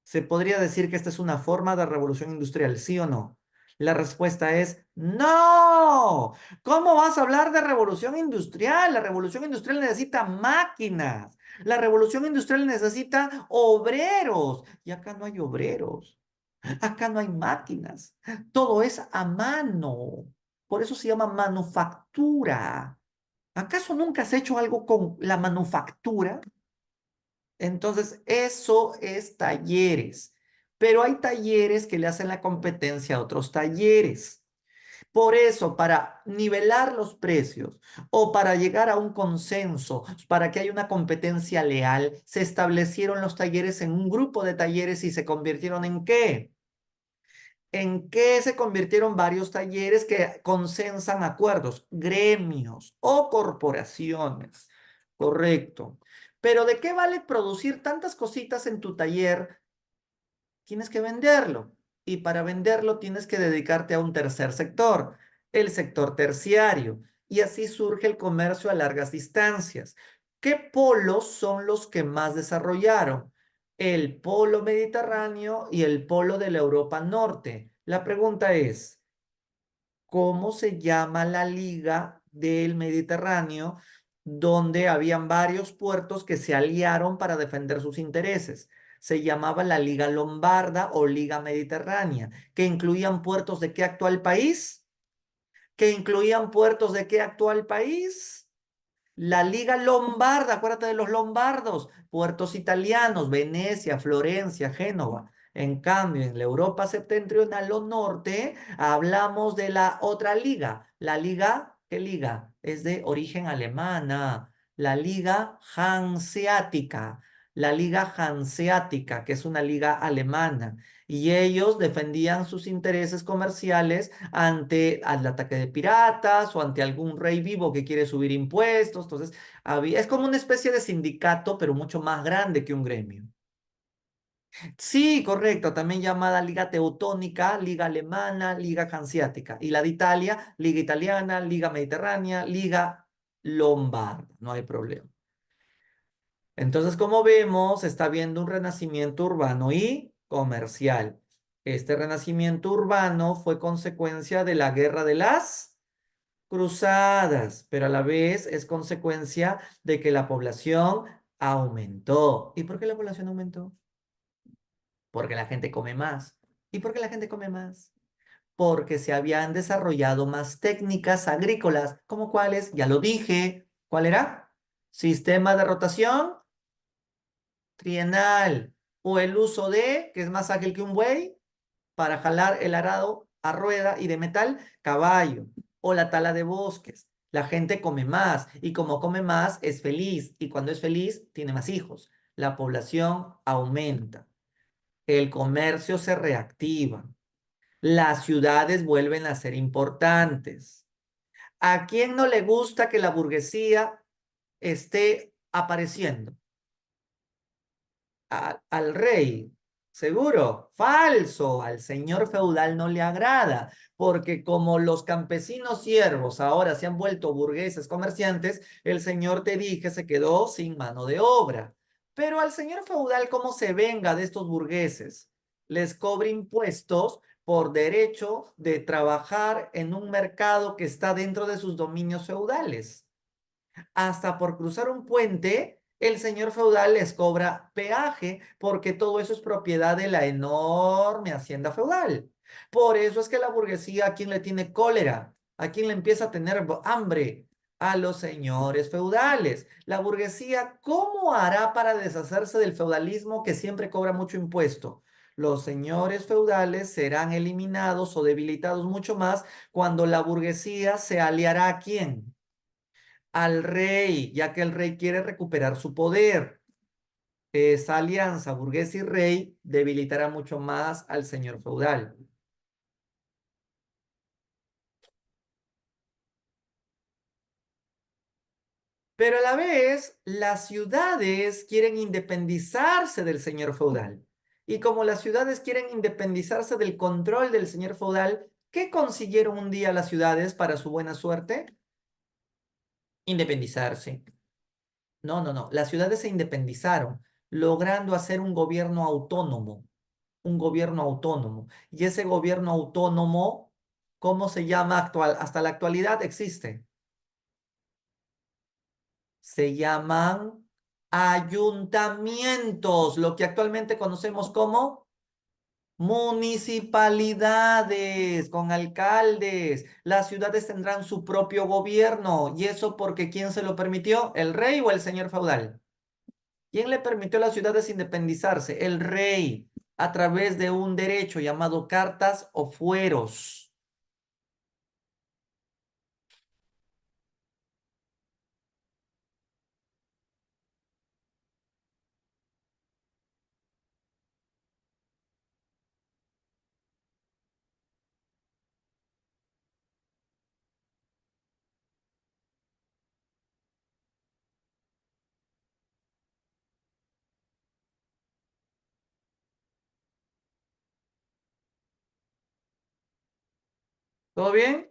¿Se podría decir que esta es una forma de revolución industrial, sí o no? La respuesta es no. ¿Cómo vas a hablar de revolución industrial? La revolución industrial necesita máquinas. La revolución industrial necesita obreros. Y acá no hay obreros. Acá no hay máquinas. Todo es a mano. Por eso se llama manufactura. ¿Acaso nunca has hecho algo con la manufactura? Entonces, eso es talleres. Pero hay talleres que le hacen la competencia a otros talleres. Por eso, para nivelar los precios o para llegar a un consenso, para que haya una competencia leal, se establecieron los talleres en un grupo de talleres y se convirtieron ¿en qué? ¿En qué se convirtieron varios talleres que consensan acuerdos? Gremios o corporaciones. Correcto. Pero ¿de qué vale producir tantas cositas en tu taller? Tienes que venderlo. Y para venderlo tienes que dedicarte a un tercer sector, el sector terciario. Y así surge el comercio a largas distancias. ¿Qué polos son los que más desarrollaron? El polo mediterráneo y el polo de la Europa Norte. La pregunta es, ¿cómo se llama la liga del Mediterráneo donde habían varios puertos que se aliaron para defender sus intereses? Se llamaba la Liga Lombarda o Liga Mediterránea, que incluían puertos de qué actual país, que incluían puertos de qué actual país. La Liga Lombarda, acuérdate de los lombardos, puertos italianos, Venecia, Florencia, Génova. En cambio, en la Europa septentrional o norte, hablamos de la otra liga. La liga, ¿qué liga? Es de origen alemana. La Liga Hanseática. La Liga Hanseática, que es una liga alemana. Y ellos defendían sus intereses comerciales ante el ataque de piratas o ante algún rey vivo que quiere subir impuestos. Entonces, es como una especie de sindicato, pero mucho más grande que un gremio. Sí, correcto, también llamada Liga Teutónica, Liga Alemana, Liga Hanseática. Y la de Italia, Liga Italiana, Liga Mediterránea, Liga Lombarda. No hay problema. Entonces, como vemos, está habiendo un renacimiento urbano y comercial. Este renacimiento urbano fue consecuencia de la Guerra de las Cruzadas, pero a la vez es consecuencia de que la población aumentó. ¿Y por qué la población aumentó? Porque la gente come más. ¿Y por qué la gente come más? Porque se habían desarrollado más técnicas agrícolas, como cuáles, ya lo dije, ¿cuál era? Sistema de rotación trienal o el uso de, que es más ágil que un buey, para jalar el arado a rueda y de metal, caballo, o la tala de bosques. La gente come más y como come más es feliz y cuando es feliz tiene más hijos. La población aumenta, el comercio se reactiva, las ciudades vuelven a ser importantes. ¿A quién no le gusta que la burguesía esté apareciendo? Al rey. Seguro, falso, al señor feudal no le agrada, porque como los campesinos siervos ahora se han vuelto burgueses comerciantes, el señor te dije se quedó sin mano de obra. Pero al señor feudal, ¿cómo se venga de estos burgueses? Les cobra impuestos por derecho de trabajar en un mercado que está dentro de sus dominios feudales. Hasta por cruzar un puente, el señor feudal les cobra peaje porque todo eso es propiedad de la enorme hacienda feudal. Por eso es que la burguesía, ¿a quién le tiene cólera? ¿A quién le empieza a tener hambre? A los señores feudales. La burguesía, ¿cómo hará para deshacerse del feudalismo que siempre cobra mucho impuesto? Los señores feudales serán eliminados o debilitados mucho más cuando la burguesía se aliará a quién, al rey, ya que el rey quiere recuperar su poder. Esa alianza burgués y rey debilitará mucho más al señor feudal. Pero a la vez, las ciudades quieren independizarse del señor feudal. Y como las ciudades quieren independizarse del control del señor feudal, ¿qué consiguieron un día las ciudades para su buena suerte? Independizarse. No, no, no. Las ciudades se independizaron, logrando hacer un gobierno autónomo. Un gobierno autónomo. Y ese gobierno autónomo, ¿cómo se llama actual? Hasta la actualidad existe. Se llaman ayuntamientos, lo que actualmente conocemos como municipalidades, con alcaldes. Las ciudades tendrán su propio gobierno. ¿Y eso porque quién se lo permitió? ¿El rey o el señor feudal? ¿Quién le permitió a las ciudades independizarse? El rey, a través de un derecho llamado cartas o fueros. ¿Todo bien?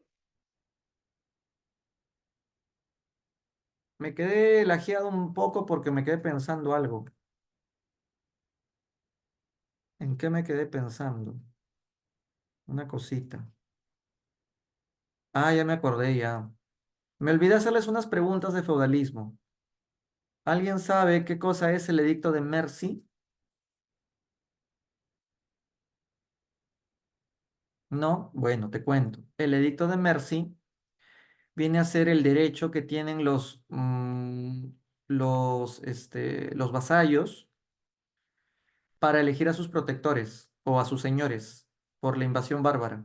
Me quedé lajeado un poco porque me quedé pensando algo. ¿En qué me quedé pensando? Una cosita. Ah, ya me acordé ya. Me olvidé hacerles unas preguntas de feudalismo. ¿Alguien sabe qué cosa es el edicto de Mercy? No, bueno, te cuento. El edicto de Mercy viene a ser el derecho que tienen los vasallos para elegir a sus protectores o a sus señores por la invasión bárbara.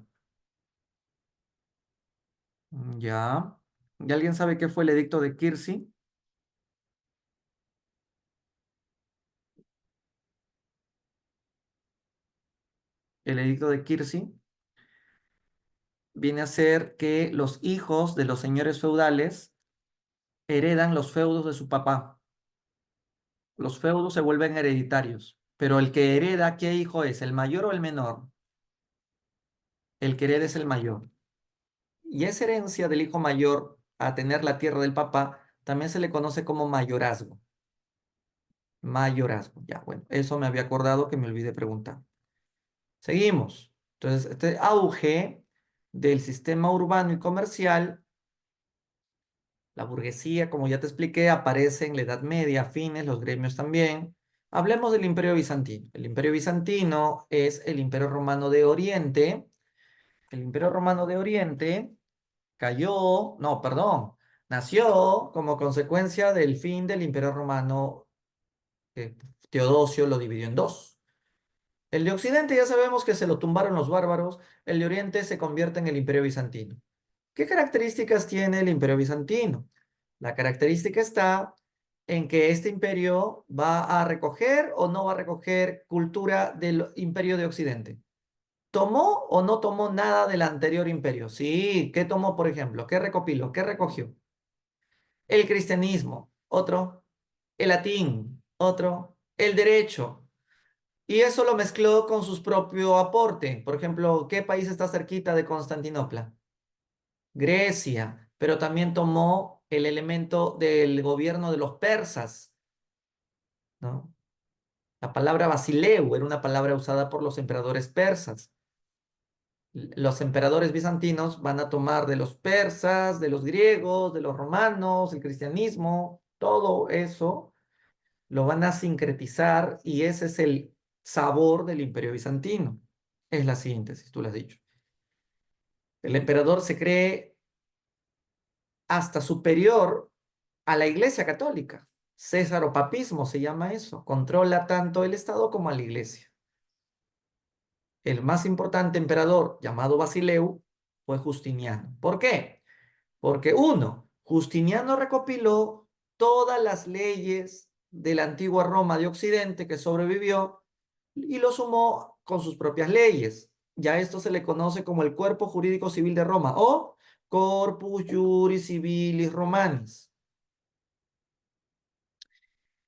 Ya. ¿Y alguien sabe qué fue el edicto de Kirsi? El edicto de Kirsi viene a ser que los hijos de los señores feudales heredan los feudos de su papá. Los feudos se vuelven hereditarios, pero el que hereda, ¿qué hijo es? ¿El mayor o el menor? El que hereda es el mayor. Y esa herencia del hijo mayor a tener la tierra del papá también se le conoce como mayorazgo. Mayorazgo, ya, bueno, eso me había acordado que me olvidé preguntar. Seguimos. Entonces, este auge del sistema urbano y comercial, la burguesía, como ya te expliqué, aparece en la Edad Media, fines, los gremios también. Hablemos del Imperio Bizantino. El Imperio Bizantino es el Imperio Romano de Oriente. El Imperio Romano de Oriente cayó, no, perdón, nació como consecuencia del fin del Imperio Romano. Teodosio lo dividió en dos. El de Occidente ya sabemos que se lo tumbaron los bárbaros, el de Oriente se convierte en el Imperio Bizantino. ¿Qué características tiene el Imperio Bizantino? La característica está en que este imperio va a recoger o no va a recoger cultura del Imperio de Occidente. ¿Tomó o no tomó nada del anterior imperio? Sí, ¿qué tomó, por ejemplo? ¿Qué recopiló? ¿Qué recogió? El cristianismo, otro. El latín, otro. El derecho. Y eso lo mezcló con su propio aporte. Por ejemplo, ¿qué país está cerquita de Constantinopla? Grecia, pero también tomó el elemento del gobierno de los persas, ¿no? La palabra basileu era una palabra usada por los emperadores persas. Los emperadores bizantinos van a tomar de los persas, de los griegos, de los romanos, el cristianismo, todo eso lo van a sincretizar y ese es el sabor del imperio bizantino. Es la síntesis, tú lo has dicho. El emperador se cree hasta superior a la Iglesia Católica. Césaropapismo se llama eso. Controla tanto el Estado como a la Iglesia. El más importante emperador, llamado Basileu, fue Justiniano. ¿Por qué? Porque uno, Justiniano recopiló todas las leyes de la antigua Roma de Occidente que sobrevivió y lo sumó con sus propias leyes. Ya esto se le conoce como el cuerpo jurídico civil de Roma o Corpus Juris Civilis Romanis.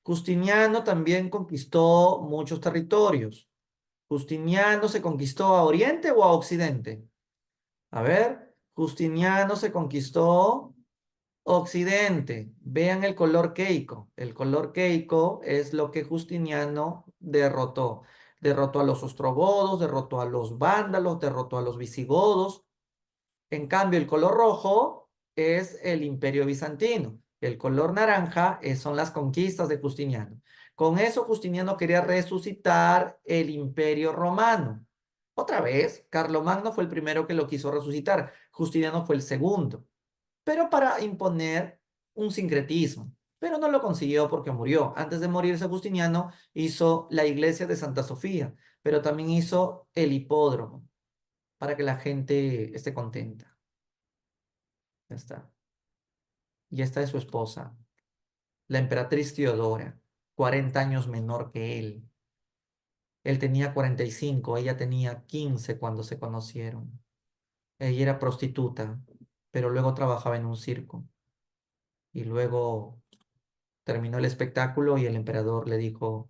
Justiniano también conquistó muchos territorios. ¿Justiniano se conquistó a Oriente o a Occidente? A ver, Justiniano se conquistó Occidente. Vean el color Keiko. El color Keiko es lo que Justiniano derrotó. Derrotó a los ostrogodos, derrotó a los vándalos, derrotó a los visigodos. En cambio, el color rojo es el Imperio Bizantino. El color naranja son las conquistas de Justiniano. Con eso, Justiniano quería resucitar el Imperio Romano. Otra vez, Carlomagno fue el primero que lo quiso resucitar. Justiniano fue el segundo, pero para imponer un sincretismo. pero no lo consiguió porque murió. Antes de morirse, Justiniano hizo la iglesia de Santa Sofía, pero también hizo el hipódromo para que la gente esté contenta. Ya está. Y esta es su esposa, la emperatriz Teodora, 40 años menor que él. Él tenía 45, ella tenía 15 cuando se conocieron. Ella era prostituta, pero luego trabajaba en un circo. Y luego terminó el espectáculo y el emperador le dijo,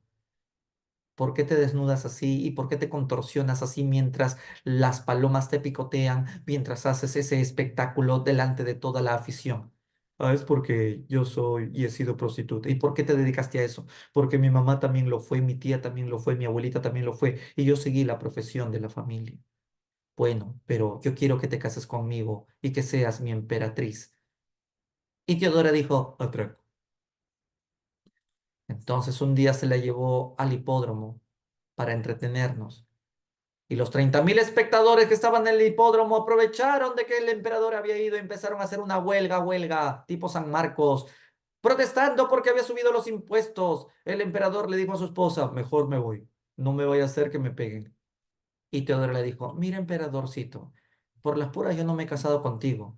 ¿por qué te desnudas así y por qué te contorsionas así mientras las palomas te picotean, mientras haces ese espectáculo delante de toda la afición? Ah, es porque yo soy y he sido prostituta. ¿Y por qué te dedicaste a eso? Porque mi mamá también lo fue, mi tía también lo fue, mi abuelita también lo fue, y yo seguí la profesión de la familia. Bueno, pero yo quiero que te cases conmigo y que seas mi emperatriz. Y Teodora dijo, atraco. Entonces un día se la llevó al hipódromo para entretenernos. Y los 30.000 espectadores que estaban en el hipódromo aprovecharon de que el emperador había ido y empezaron a hacer una huelga, tipo San Marcos, protestando porque había subido los impuestos. El emperador le dijo a su esposa, mejor me voy, no me voy a hacer que me peguen. Y Teodoro le dijo, mira, emperadorcito, por las puras yo no me he casado contigo.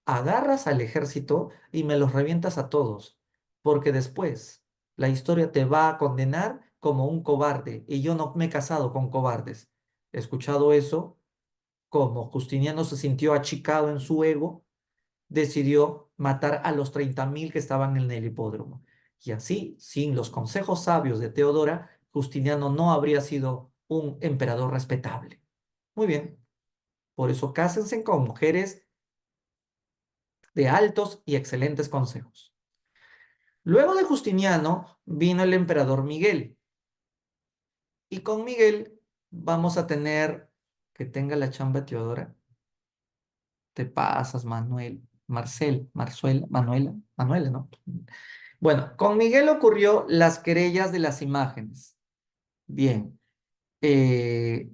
Agarras al ejército y me los revientas a todos, porque después la historia te va a condenar como un cobarde, y yo no me he casado con cobardes. Escuchado eso, como Justiniano se sintió achicado en su ego, decidió matar a los 30.000 que estaban en el hipódromo. Y así, sin los consejos sabios de Teodora, Justiniano no habría sido un emperador respetable. Muy bien, por eso cásense con mujeres de altos y excelentes consejos. Luego de Justiniano vino el emperador Miguel. Y con Miguel vamos a tener que tenga la chamba Teodora. Te pasas, Manuel. Marcel, Marzuela, Manuela, Manuela, ¿no? Bueno, con Miguel ocurrió las querellas de las imágenes. Bien. eh,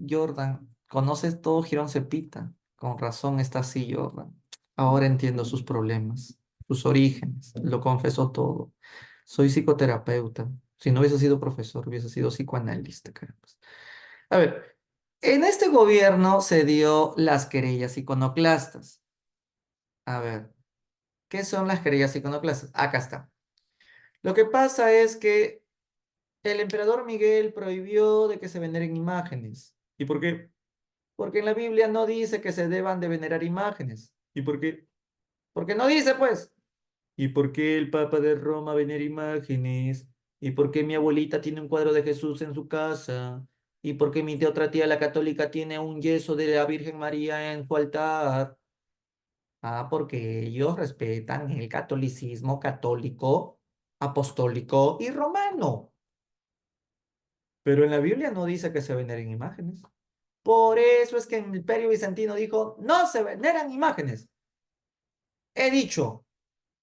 Jordan, ¿conoces todo Girón Cepita? Con razón está así, Jordan. Ahora entiendo sus problemas, sus orígenes, lo confesó todo. Soy psicoterapeuta. Si no hubiese sido profesor, hubiese sido psicoanalista, caramba. A ver, en este gobierno se dio las querellas iconoclastas. A ver, ¿qué son las querellas iconoclastas? Acá está. Lo que pasa es que el emperador Miguel prohibió de que se veneren imágenes. ¿Y por qué? Porque en la Biblia no dice que se deban de venerar imágenes. ¿Y por qué? Porque no dice, pues. ¿Y por qué el Papa de Roma venera imágenes? ¿Y por qué mi abuelita tiene un cuadro de Jesús en su casa? ¿Y por qué mi tía, otra tía, la católica, tiene un yeso de la Virgen María en su altar? Ah, porque ellos respetan el catolicismo católico, apostólico y romano. Pero en la Biblia no dice que se veneren imágenes. Por eso es que en el Imperio Bizantino dijo, no se veneran imágenes. He dicho,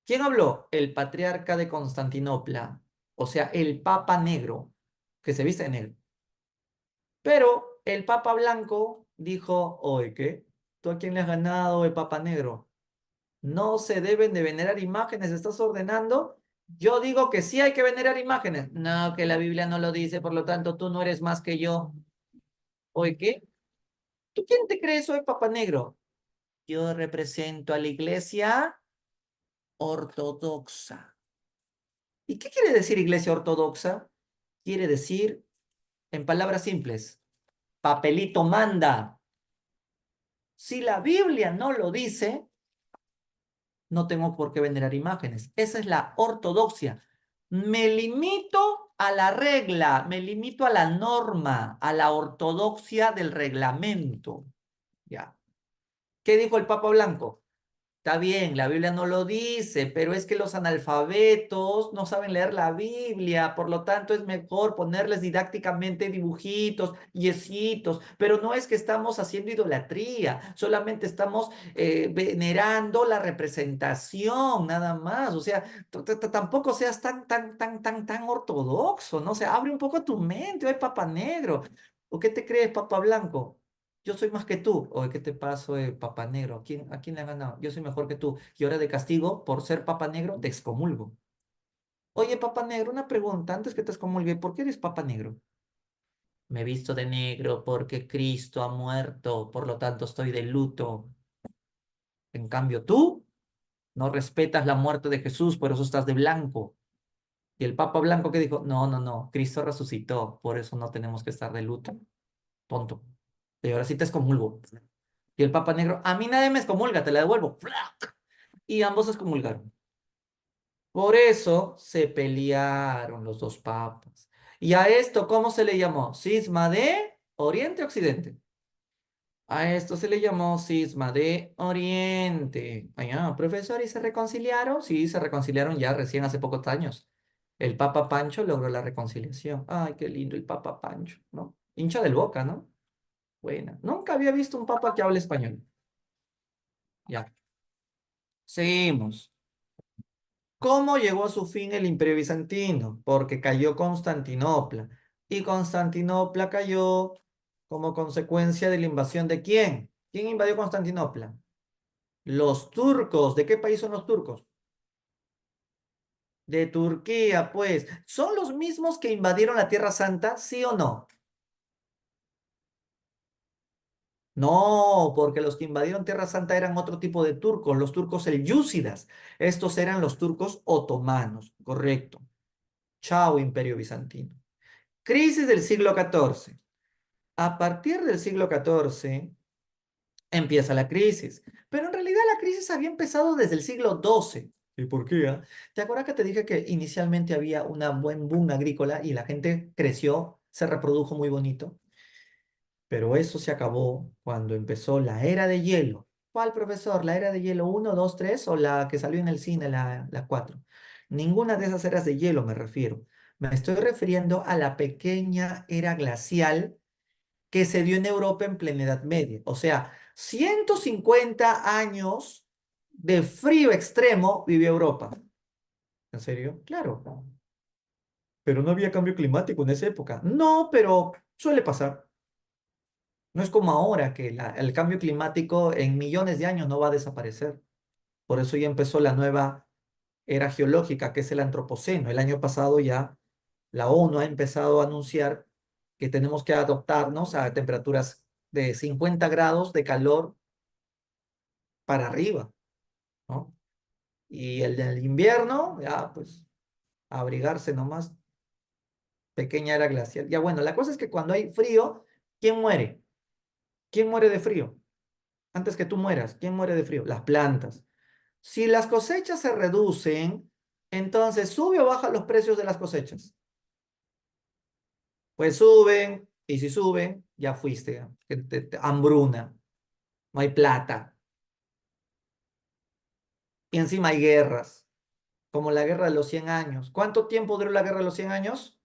¿quién habló? El patriarca de Constantinopla, o sea, el Papa Negro, que se viste de negro. Pero el Papa Blanco dijo, oye, ¿qué? ¿Tú a quién le has ganado el Papa Negro? No se deben de venerar imágenes, ¿estás ordenando? Yo digo que sí hay que venerar imágenes. No, que la Biblia no lo dice, por lo tanto tú no eres más que yo. Oye, ¿qué? ¿Tú quién te crees soy Papa Negro? Yo represento a la iglesia ortodoxa. ¿Y qué quiere decir iglesia ortodoxa? Quiere decir, en palabras simples, papelito manda. Si la Biblia no lo dice, no tengo por qué venerar imágenes. Esa es la ortodoxia. Me limito a la regla, me limito a la norma, a la ortodoxia del reglamento. ¿Ya? ¿Qué dijo el Papa Blanco? Está bien, la Biblia no lo dice, pero es que los analfabetos no saben leer la Biblia, por lo tanto es mejor ponerles didácticamente dibujitos, yesitos, pero no es que estamos haciendo idolatría, solamente estamos venerando la representación, nada más. O sea, tampoco seas tan ortodoxo, ¿no? O sea, abre un poco tu mente, ay, Papa Negro. ¿O qué te crees, Papa Blanco? Yo soy más que tú. Oye, ¿qué te pasó, Papa Negro? A quién le ha ganado? Yo soy mejor que tú. Y ahora de castigo, por ser Papa Negro, te excomulgo. Oye, Papa Negro, una pregunta. Antes que te excomulgue, ¿por qué eres Papa Negro? Me he visto de negro porque Cristo ha muerto, por lo tanto estoy de luto. En cambio, tú no respetas la muerte de Jesús, por eso estás de blanco. Y el Papa Blanco que dijo, no, no, no, Cristo resucitó, por eso no tenemos que estar de luto. Tonto. Y ahora sí te excomulgo. Y el Papa Negro, a mí nadie me excomulga, te la devuelvo. Y ambos se excomulgaron. Por eso se pelearon los dos papas. Y a esto, ¿cómo se le llamó? Cisma de Oriente-Occidente. A esto se le llamó cisma de Oriente. Ah, profesor, ¿y se reconciliaron? Sí, se reconciliaron ya recién hace pocos años. El Papa Pancho logró la reconciliación. Ay, qué lindo el Papa Pancho, ¿no? Hincha del Boca, ¿no? Buena. Nunca había visto un papa que hable español. Ya, seguimos. ¿Cómo llegó a su fin el Imperio Bizantino? Porque cayó Constantinopla. Y Constantinopla cayó como consecuencia de la invasión de ¿quién? ¿Quién invadió Constantinopla? Los turcos. ¿De qué país son los turcos? De Turquía, pues. ¿Son los mismos que invadieron la Tierra Santa? ¿Sí o no? No, porque los que invadieron Tierra Santa eran otro tipo de turcos, los turcos selyúcidas. Estos eran los turcos otomanos, correcto. Chao, Imperio Bizantino. Crisis del siglo XIV. A partir del siglo XIV empieza la crisis, pero en realidad la crisis había empezado desde el siglo XII. ¿Y por qué? ¿Te acuerdas que te dije que inicialmente había una buen boom agrícola y la gente creció, se reprodujo muy bonito? Pero eso se acabó cuando empezó la era de hielo. ¿Cuál, profesor? ¿La era de hielo uno, 2, 3 o la que salió en el cine, la 4? Ninguna de esas eras de hielo me refiero. Me estoy refiriendo a la pequeña era glacial que se dio en Europa en plena Edad Media. O sea, 150 años de frío extremo vivió Europa. ¿En serio? Claro. Pero no había cambio climático en esa época. No, pero suele pasar. No es como ahora que el cambio climático en millones de años no va a desaparecer. Por eso ya empezó la nueva era geológica, que es el antropoceno. El año pasado ya la ONU ha empezado a anunciar que tenemos que adaptarnos a temperaturas de 50 grados de calor para arriba, ¿no? Y el del invierno, ya pues abrigarse nomás, pequeña era glacial. Ya bueno, la cosa es que cuando hay frío, ¿quién muere? ¿Quién muere de frío? Antes que tú mueras, ¿quién muere de frío? Las plantas. Si las cosechas se reducen, entonces sube o baja los precios de las cosechas. Pues suben, y si suben, ya fuiste, ¿no? Que hambruna, no hay plata. Y encima hay guerras, como la guerra de los 100 años. ¿Cuánto tiempo duró la guerra de los 100 años?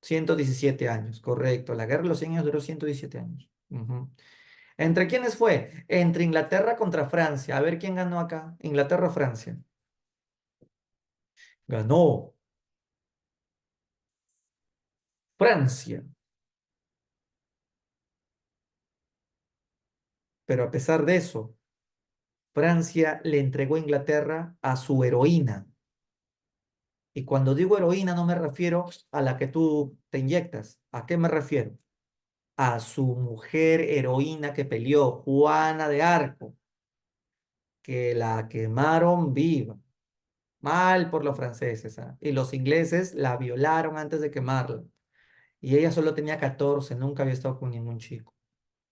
117 años, correcto. La guerra de los 100 años duró 117 años. Ujú. ¿Entre quiénes fue? Entre Inglaterra contra Francia. A ver quién ganó acá. ¿Inglaterra o Francia? Ganó Francia. Pero a pesar de eso, Francia le entregó a Inglaterra a su heroína. Y cuando digo heroína no me refiero a la que tú te inyectas. ¿A qué me refiero? A su mujer heroína que peleó, Juana de Arco, que la quemaron viva. Mal por los franceses, ¿ah? Y los ingleses la violaron antes de quemarla. Y ella solo tenía 14, nunca había estado con ningún chico.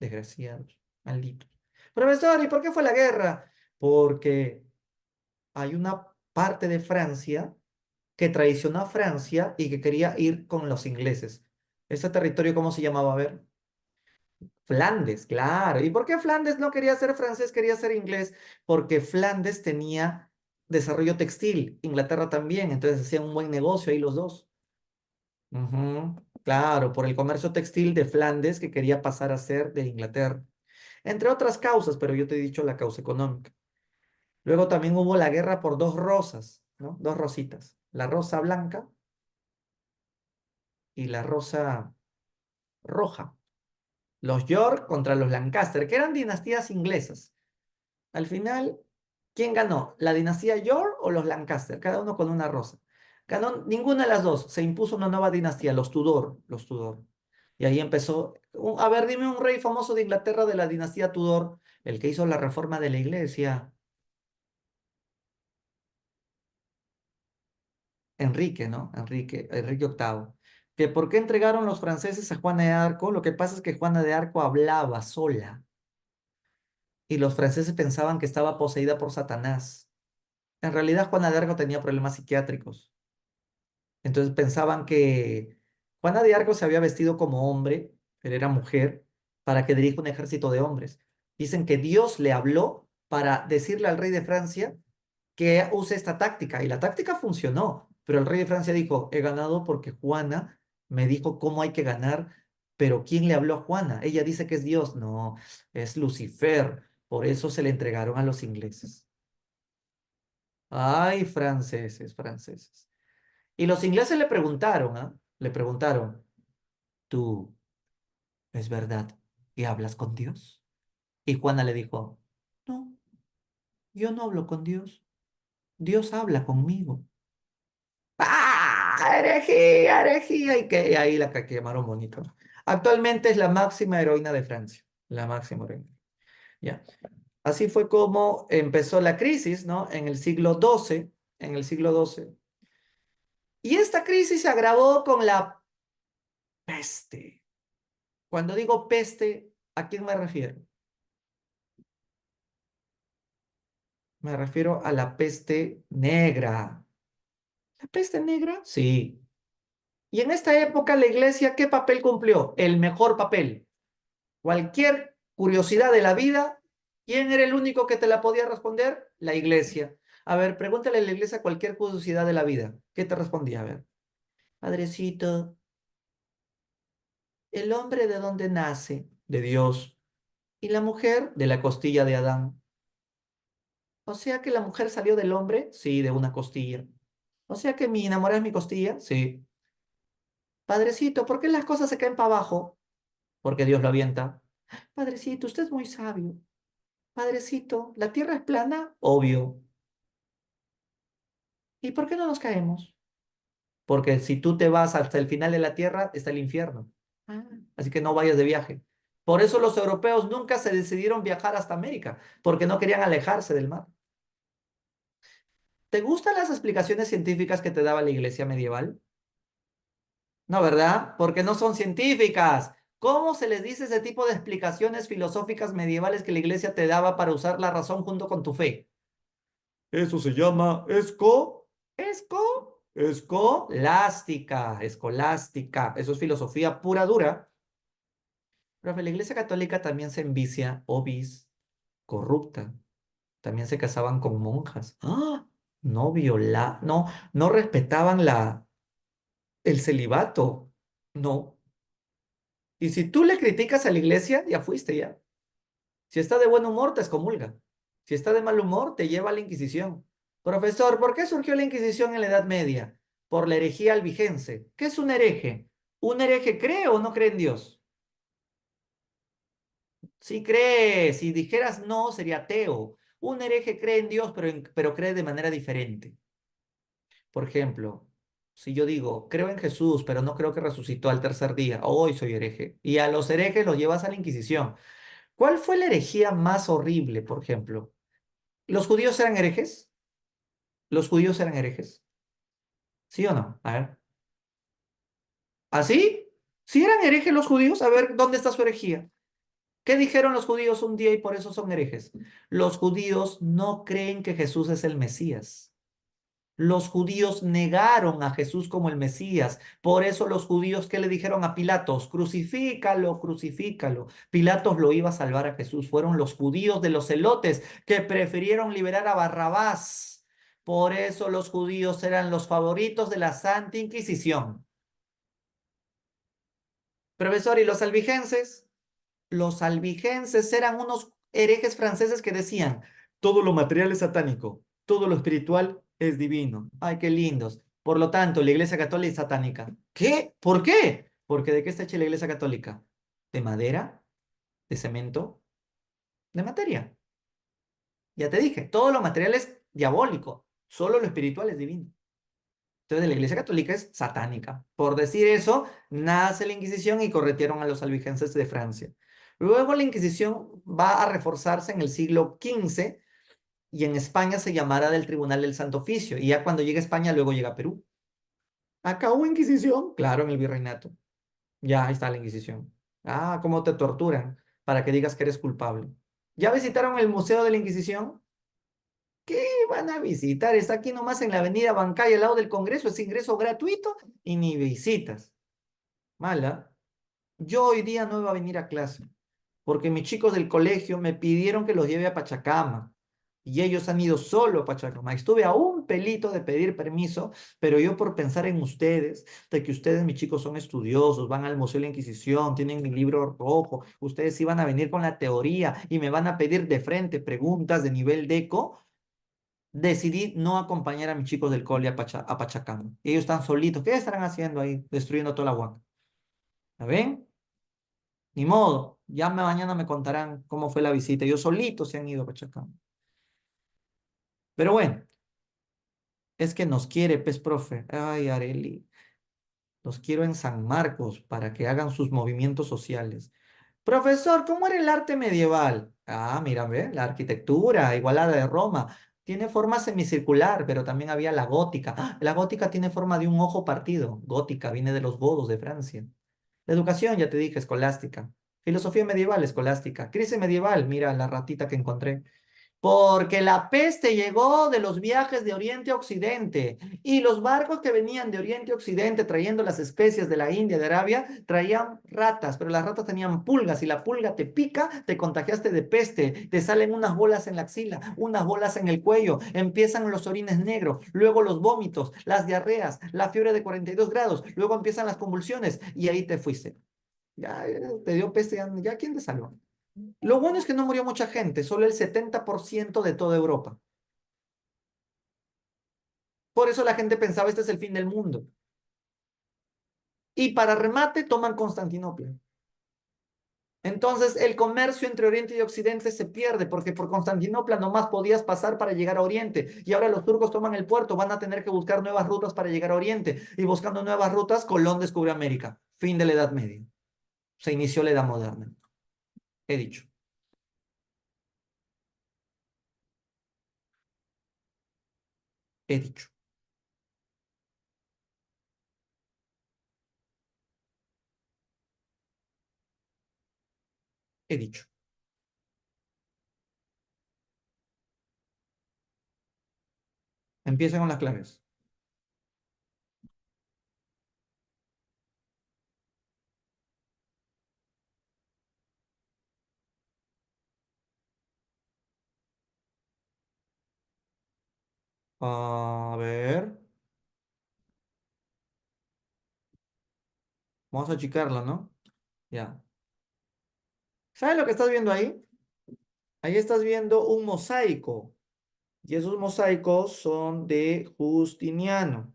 Desgraciados, malditos. Profesor, ¿y por qué fue la guerra? Porque hay una parte de Francia que traicionó a Francia y que quería ir con los ingleses. ¿Ese territorio cómo se llamaba? A ver. Flandes, claro. ¿Y por qué Flandes no quería ser francés, quería ser inglés? Porque Flandes tenía desarrollo textil, Inglaterra también, entonces hacían un buen negocio ahí los dos. Ujú, claro, por el comercio textil de Flandes que quería pasar a ser de Inglaterra. Entre otras causas, pero yo te he dicho la causa económica. Luego también hubo la guerra por dos rosas, ¿no? Dos rositas. La rosa blanca y la rosa roja. los York contra los Lancaster, que eran dinastías inglesas. Al final, ¿quién ganó? ¿La dinastía York o los Lancaster? Cada uno con una rosa. Ganó ninguna de las dos. Se impuso una nueva dinastía, los Tudor, los Tudor. Y ahí empezó. A ver, dime un rey famoso de Inglaterra de la dinastía Tudor, el que hizo la reforma de la iglesia. Enrique, ¿no? Enrique VIII. ¿Que por qué entregaron los franceses a Juana de Arco? Lo que pasa es que Juana de Arco hablaba sola y los franceses pensaban que estaba poseída por Satanás. En realidad, Juana de Arco tenía problemas psiquiátricos. Entonces pensaban que Juana de Arco se había vestido como hombre, pero era mujer, para que dirija un ejército de hombres. Dicen que Dios le habló para decirle al rey de Francia que use esta táctica. Y la táctica funcionó, pero el rey de Francia dijo, he ganado porque Juana me dijo cómo hay que ganar, pero ¿quién le habló a Juana? Ella dice que es Dios. No, es Lucifer. Por eso se le entregaron a los ingleses. Ay, franceses, franceses. Y los ingleses le preguntaron, ¿ah? Le preguntaron, ¿tú es verdad que hablas con Dios? Y Juana le dijo, no, yo no hablo con Dios. Dios habla conmigo. ¡Ah! Herejía, herejía. Y ahí la quemaron bonito, ¿no? Actualmente es la máxima heroína de Francia. La máxima heroína. Ya. Así fue como empezó la crisis, ¿no? En el siglo XII. En el siglo XII. Y esta crisis se agravó con la peste. Cuando digo peste, ¿a quién me refiero? Me refiero a la peste negra. ¿La peste negra? Sí. Y en esta época la iglesia, ¿qué papel cumplió? El mejor papel. Cualquier curiosidad de la vida, ¿quién era el único que te la podía responder? La iglesia. A ver, pregúntale a la iglesia cualquier curiosidad de la vida. ¿Qué te respondía? A ver. Padrecito, ¿el hombre de dónde nace? De Dios. ¿Y la mujer? De la costilla de Adán. O sea que la mujer salió del hombre, sí, de una costilla. O sea que mi enamorada es mi costilla, sí. Padrecito, ¿por qué las cosas se caen para abajo? Porque Dios lo avienta. Padrecito, usted es muy sabio. Padrecito, ¿la tierra es plana? Obvio. ¿Y por qué no nos caemos? Porque si tú te vas hasta el final de la tierra, está el infierno. Ah. Así que no vayas de viaje. Por eso los europeos nunca se decidieron viajar hasta América, porque no querían alejarse del mar. ¿Te gustan las explicaciones científicas que te daba la iglesia medieval? No, ¿verdad? Porque no son científicas. ¿Cómo se les dice ese tipo de explicaciones filosóficas medievales que la iglesia te daba para usar la razón junto con tu fe? Eso se llama escolástica, escolástica. Eso es filosofía pura dura. Pero la iglesia católica también se envicia, obis, corrupta. También se casaban con monjas. ¡Ah! No respetaban el celibato. No. Y si tú le criticas a la iglesia, ya fuiste ya. Si está de buen humor, te excomulga. Si está de mal humor, te lleva a la Inquisición. Profesor, ¿por qué surgió la Inquisición en la Edad Media? Por la herejía albigense. ¿Qué es un hereje? ¿Un hereje cree o no cree en Dios? Sí cree. Si dijeras no, sería ateo. Un hereje cree en Dios, pero cree de manera diferente. Por ejemplo, si yo digo, creo en Jesús, pero no creo que resucitó al tercer día, hoy soy hereje. Y a los herejes los llevas a la Inquisición. ¿Cuál fue la herejía más horrible, por ejemplo? ¿Los judíos eran herejes? ¿Los judíos eran herejes? ¿Sí o no? A ver. ¿Así? ¿Sí eran herejes los judíos? A ver, ¿dónde está su herejía? ¿Qué dijeron los judíos un día y por eso son herejes? Los judíos no creen que Jesús es el Mesías. Los judíos negaron a Jesús como el Mesías. Por eso los judíos, ¿qué le dijeron a Pilatos? Crucifícalo, crucifícalo. Pilatos lo iba a salvar a Jesús. Fueron los judíos de los celotes que prefirieron liberar a Barrabás. Por eso los judíos eran los favoritos de la Santa Inquisición. Profesor, ¿y los albigenses? Los albigenses eran unos herejes franceses que decían, todo lo material es satánico, todo lo espiritual es divino. Ay, qué lindos. Por lo tanto, la Iglesia Católica es satánica. ¿Qué? ¿Por qué? Porque ¿de qué está hecha la Iglesia Católica? ¿De madera? de cemento, de materia. Ya te dije, todo lo material es diabólico, solo lo espiritual es divino. Entonces la Iglesia Católica es satánica. Por decir eso, nace la Inquisición y corretieron a los albigenses de Francia. Luego la Inquisición va a reforzarse en el siglo XV y en España se llamará del Tribunal del Santo Oficio. Y ya cuando llega a España, luego llega a Perú. Acá hubo Inquisición, claro, en el virreinato. Ya ahí está la Inquisición. Ah, cómo te torturan para que digas que eres culpable. ¿Ya visitaron el Museo de la Inquisición? ¿Qué van a visitar? Está aquí nomás en la avenida Bancay, al lado del Congreso, es ingreso gratuito y ni visitas. Mala. Yo hoy día no iba a venir a clase porque mis chicos del colegio me pidieron que los lleve a Pachacama y ellos han ido solo a Pachacama. Estuve a un pelito de pedir permiso, pero yo por pensar en ustedes, de que ustedes, mis chicos, son estudiosos, van al Museo de la Inquisición, tienen mi libro rojo, ustedes iban a venir con la teoría y me van a pedir de frente preguntas de nivel deco. Decidí no acompañar a mis chicos del cole a Pachacama. Ellos están solitos. ¿Qué estarán haciendo ahí? Destruyendo toda la huaca. ¿La ven? Ni modo. Ya mañana me contarán cómo fue la visita. Ellos solitos se han ido a Pachacama. Pero bueno, es que nos quiere, pez profe. Ay, Areli. Los quiero en San Marcos para que hagan sus movimientos sociales. Profesor, ¿cómo era el arte medieval? Ah, mira, ve, la arquitectura, igual a la de Roma. Tiene forma semicircular, pero también había la gótica. ¡Ah! La gótica tiene forma de un ojo partido. Gótica, viene de los godos de Francia. La educación, ya te dije, escolástica. Filosofía medieval, escolástica. Crisis medieval, mira la ratita que encontré. Porque la peste llegó de los viajes de Oriente a Occidente y los barcos que venían de Oriente a Occidente trayendo las especias de la India, de Arabia, traían ratas, pero las ratas tenían pulgas y la pulga te pica, te contagiaste de peste, te salen unas bolas en la axila, unas bolas en el cuello, empiezan los orines negros, luego los vómitos, las diarreas, la fiebre de 42 grados, luego empiezan las convulsiones y ahí te fuiste. Ya te dio peste, ya ¿quién te salvó? Lo bueno es que no murió mucha gente, solo el 70% de toda Europa. Por eso la gente pensaba este es el fin del mundo. Y para remate toman Constantinopla. Entonces el comercio entre Oriente y Occidente se pierde porque por Constantinopla nomás podías pasar para llegar a Oriente. Y ahora los turcos toman el puerto, van a tener que buscar nuevas rutas para llegar a Oriente. Y buscando nuevas rutas, Colón descubre América. Fin de la Edad Media. Se inició la Edad Moderna. He dicho, he dicho, he dicho. Empiecen con las claves. A ver, vamos a achicarla, ¿no? Ya. ¿Sabes lo que estás viendo ahí? Ahí estás viendo un mosaico. Y esos mosaicos son de Justiniano.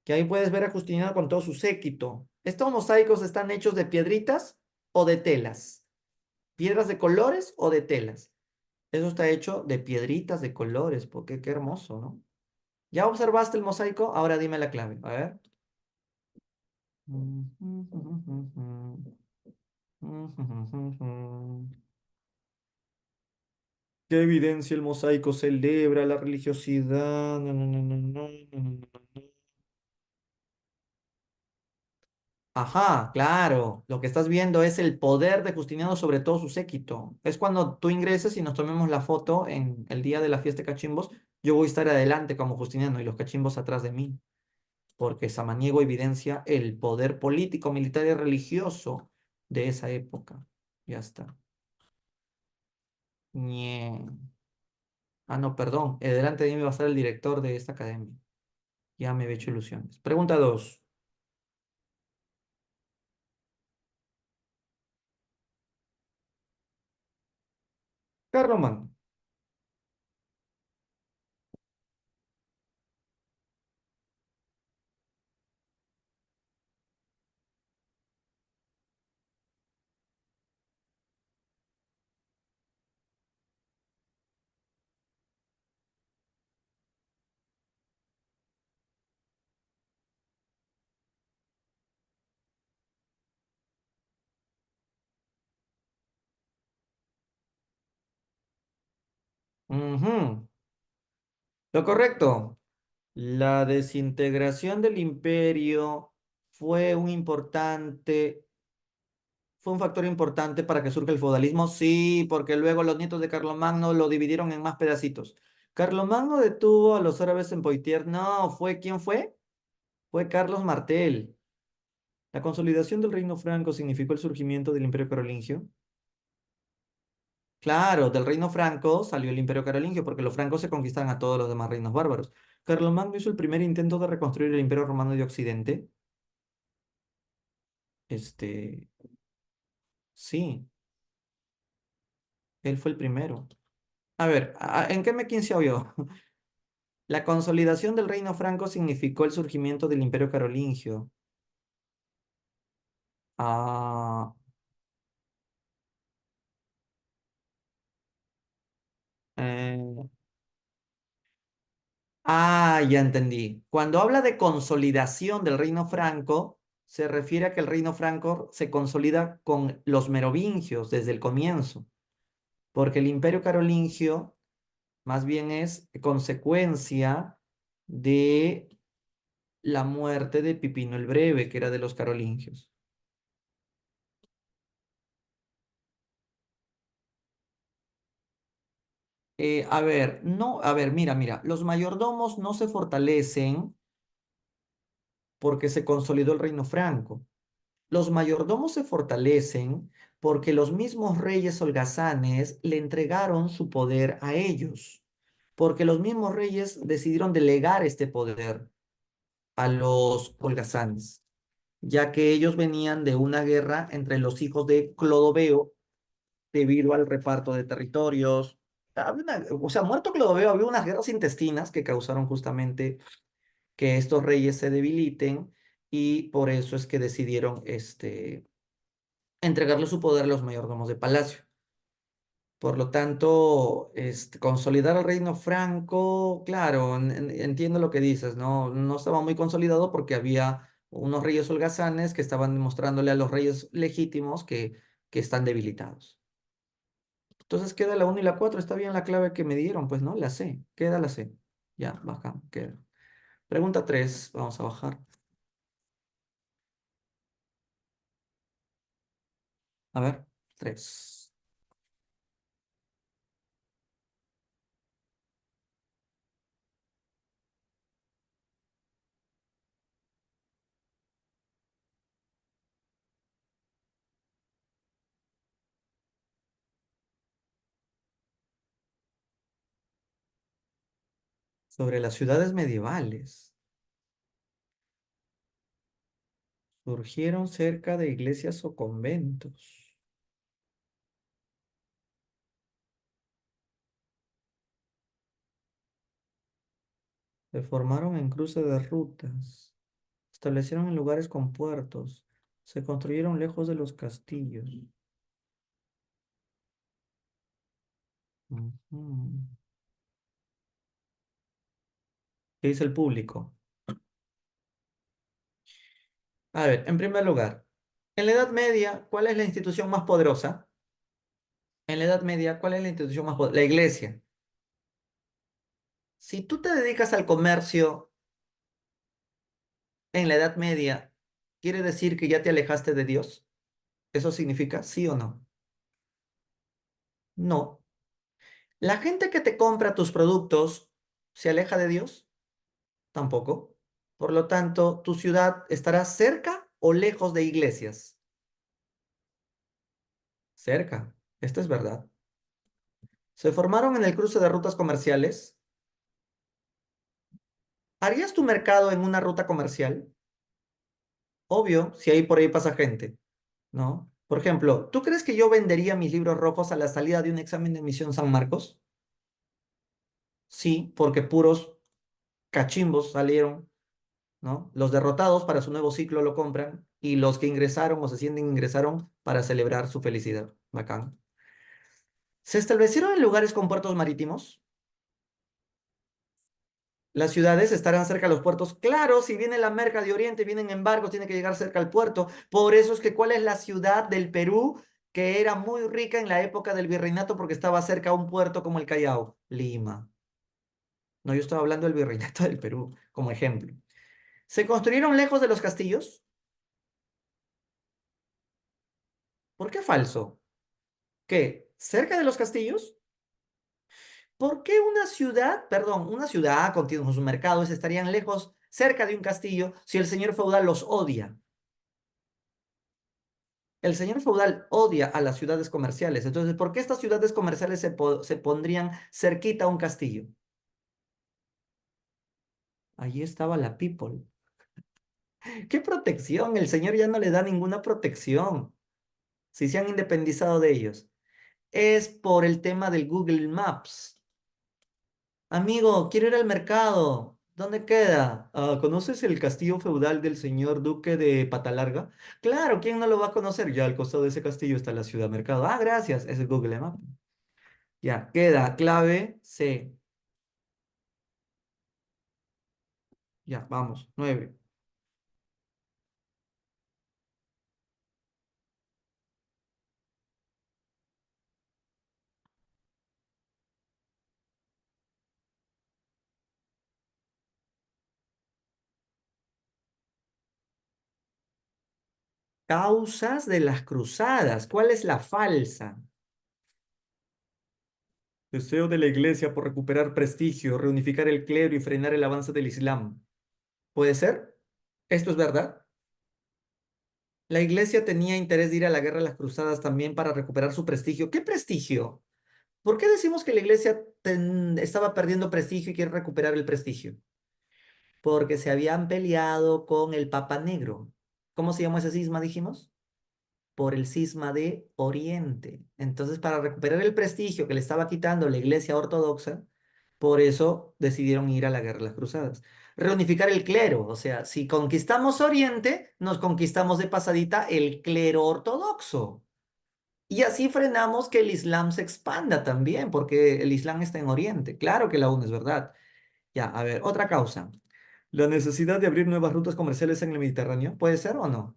Que ahí puedes ver a Justiniano con todo su séquito. ¿Estos mosaicos están hechos de piedritas o de telas? ¿Piedras de colores o de telas? Eso está hecho de piedritas de colores, porque qué hermoso, ¿no? ¿Ya observaste el mosaico? Ahora dime la clave. A ver. ¿Qué evidencia el mosaico celebra la religiosidad? No, no, no, no, no, no, no, no. Ajá, claro. Lo que estás viendo es el poder de Justiniano sobre todo su séquito. Es cuando tú ingreses y nos tomemos la foto en el día de la fiesta de cachimbos. Yo voy a estar adelante como Justiniano y los cachimbos atrás de mí, porque Samaniego evidencia el poder político, militar y religioso de esa época. Ya está. Ñe. Ah, no, perdón. Delante de mí va a estar el director de esta academia. Ya me he hecho ilusiones. Pregunta 2. Carlomagno. Ujú. Lo correcto. La desintegración del imperio fue un importante, fue un factor importante para que surja el feudalismo. Sí, porque luego los nietos de Carlomagno lo dividieron en más pedacitos. Carlomagno detuvo a los árabes en Poitiers. No, ¿quién fue? Fue Carlos Martel. La consolidación del reino franco significó el surgimiento del imperio carolingio. Claro, del reino franco salió el imperio carolingio porque los francos se conquistan a todos los demás reinos bárbaros. Carlomagno hizo el primer intento de reconstruir el imperio romano de Occidente. Este, sí, él fue el primero. A ver, ¿en qué me quinceado yo? La consolidación del reino franco significó el surgimiento del imperio carolingio. Ah, eh, ya entendí. Cuando habla de consolidación del reino franco, se refiere a que el reino franco se consolida con los merovingios desde el comienzo, porque el imperio carolingio más bien es consecuencia de la muerte de Pipino el Breve, que era de los carolingios. A ver, no, a ver, mira, los mayordomos no se fortalecen porque se consolidó el reino franco. Los mayordomos se fortalecen porque los mismos reyes holgazanes le entregaron su poder a ellos, porque los mismos reyes decidieron delegar este poder a los holgazanes, ya que ellos venían de una guerra entre los hijos de Clodoveo debido al reparto de territorios. O sea, muerto Clodoveo, había unas guerras intestinas que causaron justamente que estos reyes se debiliten y por eso es que decidieron entregarle su poder a los mayordomos de palacio. Por lo tanto, consolidar el reino franco, claro, entiendo lo que dices, ¿no? No estaba muy consolidado porque había unos reyes holgazanes que estaban demostrándole a los reyes legítimos que están debilitados. Entonces queda la uno y la 4. Está bien la clave que me dieron, pues, ¿no? La C. Queda la C. Ya, baja, queda. Pregunta 3. Vamos a bajar. A ver, 3. Sobre las ciudades medievales. Surgieron cerca de iglesias o conventos. Se formaron en cruce de rutas. Establecieron en lugares con puertos. Se construyeron lejos de los castillos. Ujú. ¿Qué dice el público? A ver, en primer lugar, en la Edad Media, ¿cuál es la institución más poderosa? En la Edad Media, ¿cuál es la institución más poderosa? La iglesia. Si tú te dedicas al comercio en la Edad Media, ¿quiere decir que ya te alejaste de Dios? ¿Eso significa sí o no? No. ¿La gente que te compra tus productos se aleja de Dios? Tampoco. Por lo tanto, ¿tu ciudad estará cerca o lejos de iglesias? Cerca. Esto es verdad. Se formaron en el cruce de rutas comerciales. ¿Harías tu mercado en una ruta comercial? Obvio, si ahí por ahí pasa gente, ¿no? Por ejemplo, ¿tú crees que yo vendería mis libros rojos a la salida de un examen de admisión San Marcos? Sí, porque puros cachimbos salieron, ¿no? Los derrotados para su nuevo ciclo lo compran y los que ingresaron o se sienten ingresaron para celebrar su felicidad. Bacán. ¿Se establecieron en lugares con puertos marítimos? Las ciudades estarán cerca de los puertos. Claro, si viene la merca de Oriente, vienen en barcos, tiene que llegar cerca al puerto. Por eso es que, ¿cuál es la ciudad del Perú? que era muy rica en la época del virreinato porque estaba cerca a un puerto como el Callao? Lima. No, yo estaba hablando del virreinato del Perú, como ejemplo. ¿Se construyeron lejos de los castillos? ¿Por qué falso? ¿Qué? ¿Cerca de los castillos? ¿Por qué una ciudad, perdón, una ciudad con sus mercados estarían lejos, cerca de un castillo, si el señor feudal los odia? El señor feudal odia a las ciudades comerciales. Entonces, ¿por qué estas ciudades comerciales se pondrían cerquita a un castillo? Allí estaba la people. ¿Qué protección? El señor ya no le da ninguna protección si se han independizado de ellos. Es por el tema del Google Maps. Amigo, quiero ir al mercado. ¿Dónde queda? Ah, ¿conoces el castillo feudal del señor Duque de Patalarga? Claro, ¿quién no lo va a conocer? Ya al costado de ese castillo está la ciudad mercado. Ah, gracias, es el Google Maps. Ya, queda clave C. Ya, vamos, 9. Causas de las cruzadas. ¿Cuál es la falsa? Deseo de la iglesia por recuperar prestigio, reunificar el clero y frenar el avance del Islam. ¿Puede ser? ¿Esto es verdad? La iglesia tenía interés de ir a la guerra de las cruzadas también para recuperar su prestigio. ¿Qué prestigio? ¿Por qué decimos que la iglesia estaba perdiendo prestigio y quiere recuperar el prestigio? Porque se habían peleado con el Papa Negro. ¿Cómo se llamó ese cisma, dijimos? Por el cisma de Oriente. Entonces, para recuperar el prestigio que le estaba quitando la Iglesia Ortodoxa, por eso decidieron ir a la guerra de las cruzadas. Reunificar el clero, o sea, si conquistamos Oriente, nos conquistamos de pasadita el clero ortodoxo. Y así frenamos que el Islam se expanda también, porque el Islam está en Oriente. Claro que la UNE es verdad. Ya, a ver, otra causa. La necesidad de abrir nuevas rutas comerciales en el Mediterráneo, ¿puede ser o no?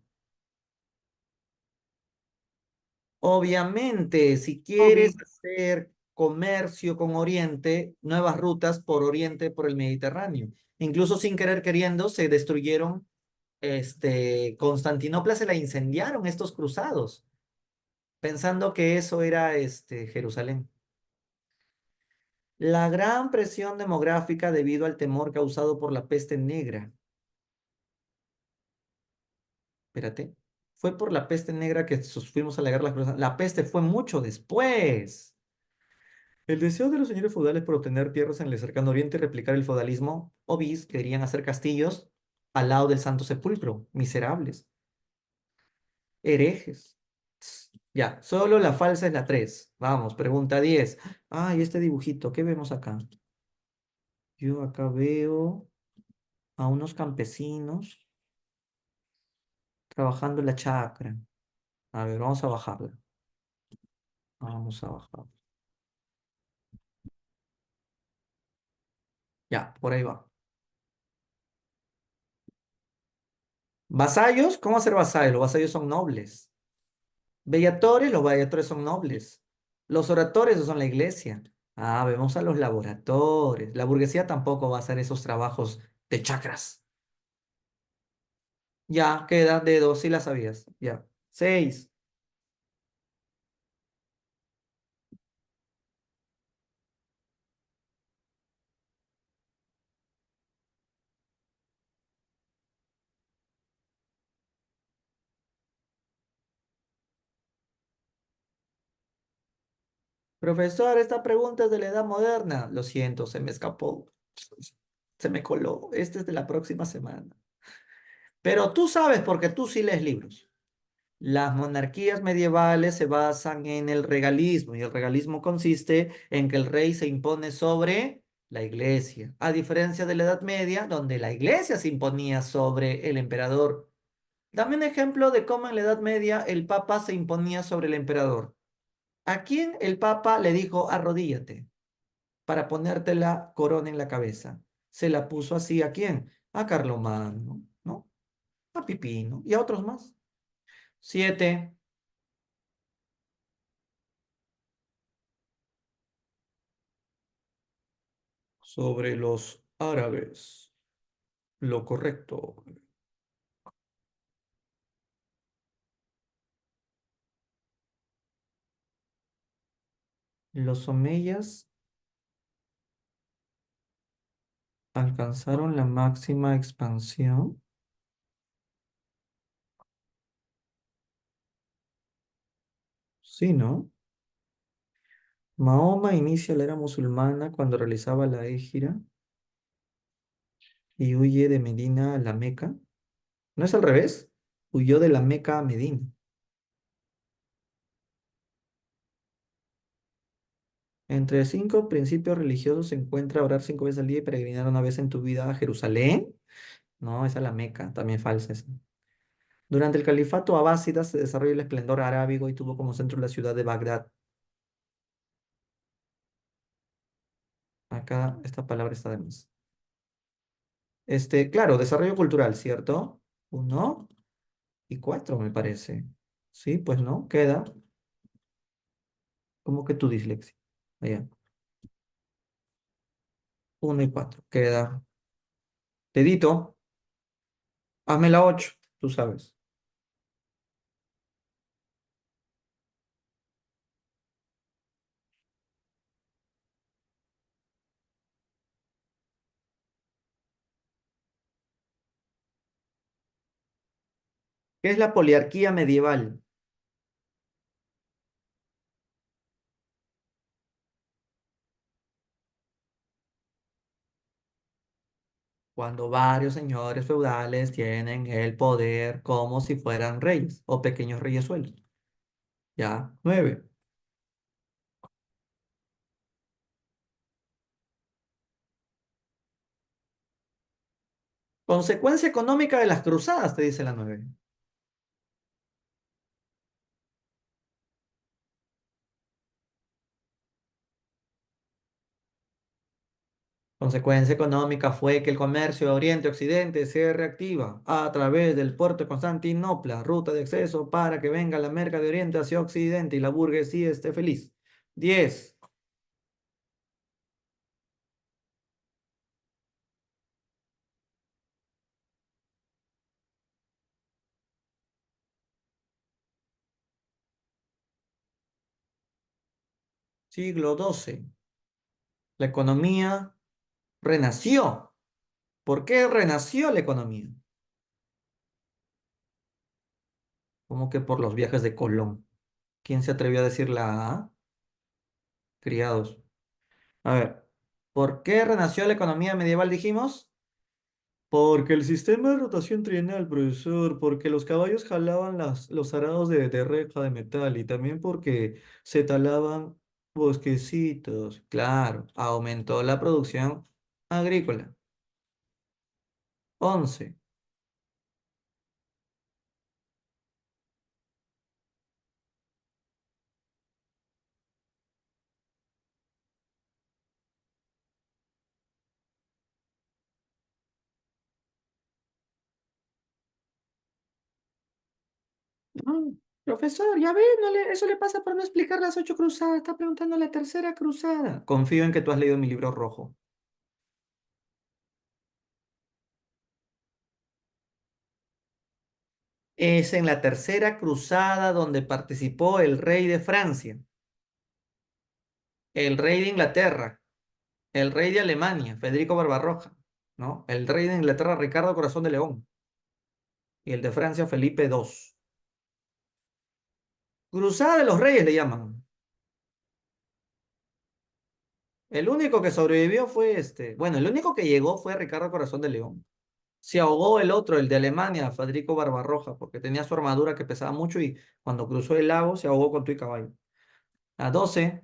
Obviamente, si quieres Obvio. hacer comercio con Oriente, nuevas rutas por Oriente, por el Mediterráneo. Incluso sin querer queriendo, se destruyeron, Constantinopla se la incendiaron estos cruzados, pensando que eso era, Jerusalén. La gran presión demográfica debido al temor causado por la peste negra. Espérate, fue por la peste negra que fuimos a la guerra de las cruzadas. La peste fue mucho después. El deseo de los señores feudales por obtener tierras en el cercano oriente y replicar el feudalismo, obis querían hacer castillos al lado del Santo Sepulcro. Miserables, herejes. Ya, solo la falsa es la 3. Vamos, pregunta 10. Ay, este dibujito, ¿qué vemos acá? Yo acá veo a unos campesinos trabajando la chacra. A ver, vamos a bajarla. Vamos a bajar. Ya, por ahí va. ¿Vasallos? ¿Cómo hacer vasallos? Los vasallos son nobles. Bellatores, los bellatores son nobles. Los oradores, esos son la iglesia. Ah, vemos a los laboradores. La burguesía tampoco va a hacer esos trabajos de chacras. Ya, queda de dos, si la sabías. Ya. 6. Profesor, esta pregunta es de la edad moderna. Lo siento, se me escapó. Se me coló. Este es de la próxima semana. Pero tú sabes porque tú sí lees libros. Las monarquías medievales se basan en el regalismo y el regalismo consiste en que el rey se impone sobre la iglesia, a diferencia de la Edad Media, donde la iglesia se imponía sobre el emperador. Dame un ejemplo de cómo en la Edad Media el papa se imponía sobre el emperador. ¿A quién el papa le dijo arrodíllate para ponerte la corona en la cabeza? Se la puso así, ¿a quién? A Carlomagno, ¿no? A Pipino y a otros más. 7. Sobre los árabes. Lo correcto. Los omeyas alcanzaron la máxima expansión. Sí, ¿no? Mahoma inicia la era musulmana cuando realizaba la hégira y huye de Medina a la Meca. ¿No es al revés? Huyó de la Meca a Medina. Entre cinco principios religiosos se encuentra orar 5 veces al día y peregrinar una vez en tu vida a Jerusalén. No, esa es la Meca, también falsa esa. Durante el califato abásida se desarrolló el esplendor arábigo y tuvo como centro la ciudad de Bagdad. Acá esta palabra está de más. Claro, desarrollo cultural, ¿cierto? 1 y 4 me parece. Sí, pues no, queda. ¿Cómo que tu dislexia? Allá. 1 y 4, queda. Dedito, hazme la 8, tú sabes. ¿Qué es la poliarquía medieval? Cuando varios señores feudales tienen el poder como si fueran reyes o pequeños reyesuelos. Ya, 9. Consecuencia económica de las cruzadas, te dice la 9. Consecuencia económica fue que el comercio de Oriente-Occidente se reactiva a través del puerto de Constantinopla, ruta de acceso para que venga la merca de Oriente hacia Occidente y la burguesía esté feliz. 10. Siglo XII. La economía renació. ¿Por qué renació la economía? Como que por los viajes de Colón. ¿Quién se atrevió a decir la A? Criados. A ver, ¿por qué renació la economía medieval, dijimos? Porque el sistema de rotación trienal, profesor, porque los caballos jalaban los arados de reja de metal y también porque se talaban bosquecitos. Claro, aumentó la producción agrícola. 11. Ah, profesor, ya ve, eso le pasa por no explicar las 8 cruzadas. Está preguntando la tercera cruzada. Confío en que tú has leído mi libro rojo. Es en la tercera cruzada donde participó el rey de Francia, el rey de Inglaterra, el rey de Alemania, Federico Barbarroja, ¿no? El rey de Inglaterra, Ricardo Corazón de León, y el de Francia, Felipe II. Cruzada de los Reyes le llaman. El único que sobrevivió fue bueno, el único que llegó fue Ricardo Corazón de León. Se ahogó el otro, el de Alemania, Federico Barbarroja, porque tenía su armadura que pesaba mucho y cuando cruzó el lago se ahogó con tu y caballo. A 12.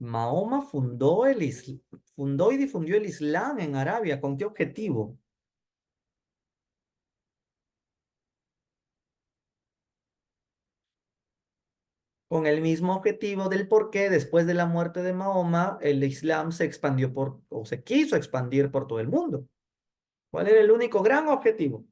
Mahoma fundó y difundió el Islam en Arabia. ¿Con qué objetivo? con el mismo objetivo del por qué después de la muerte de Mahoma, el Islam se expandió o se quiso expandir por todo el mundo. ¿Cuál era el único gran objetivo?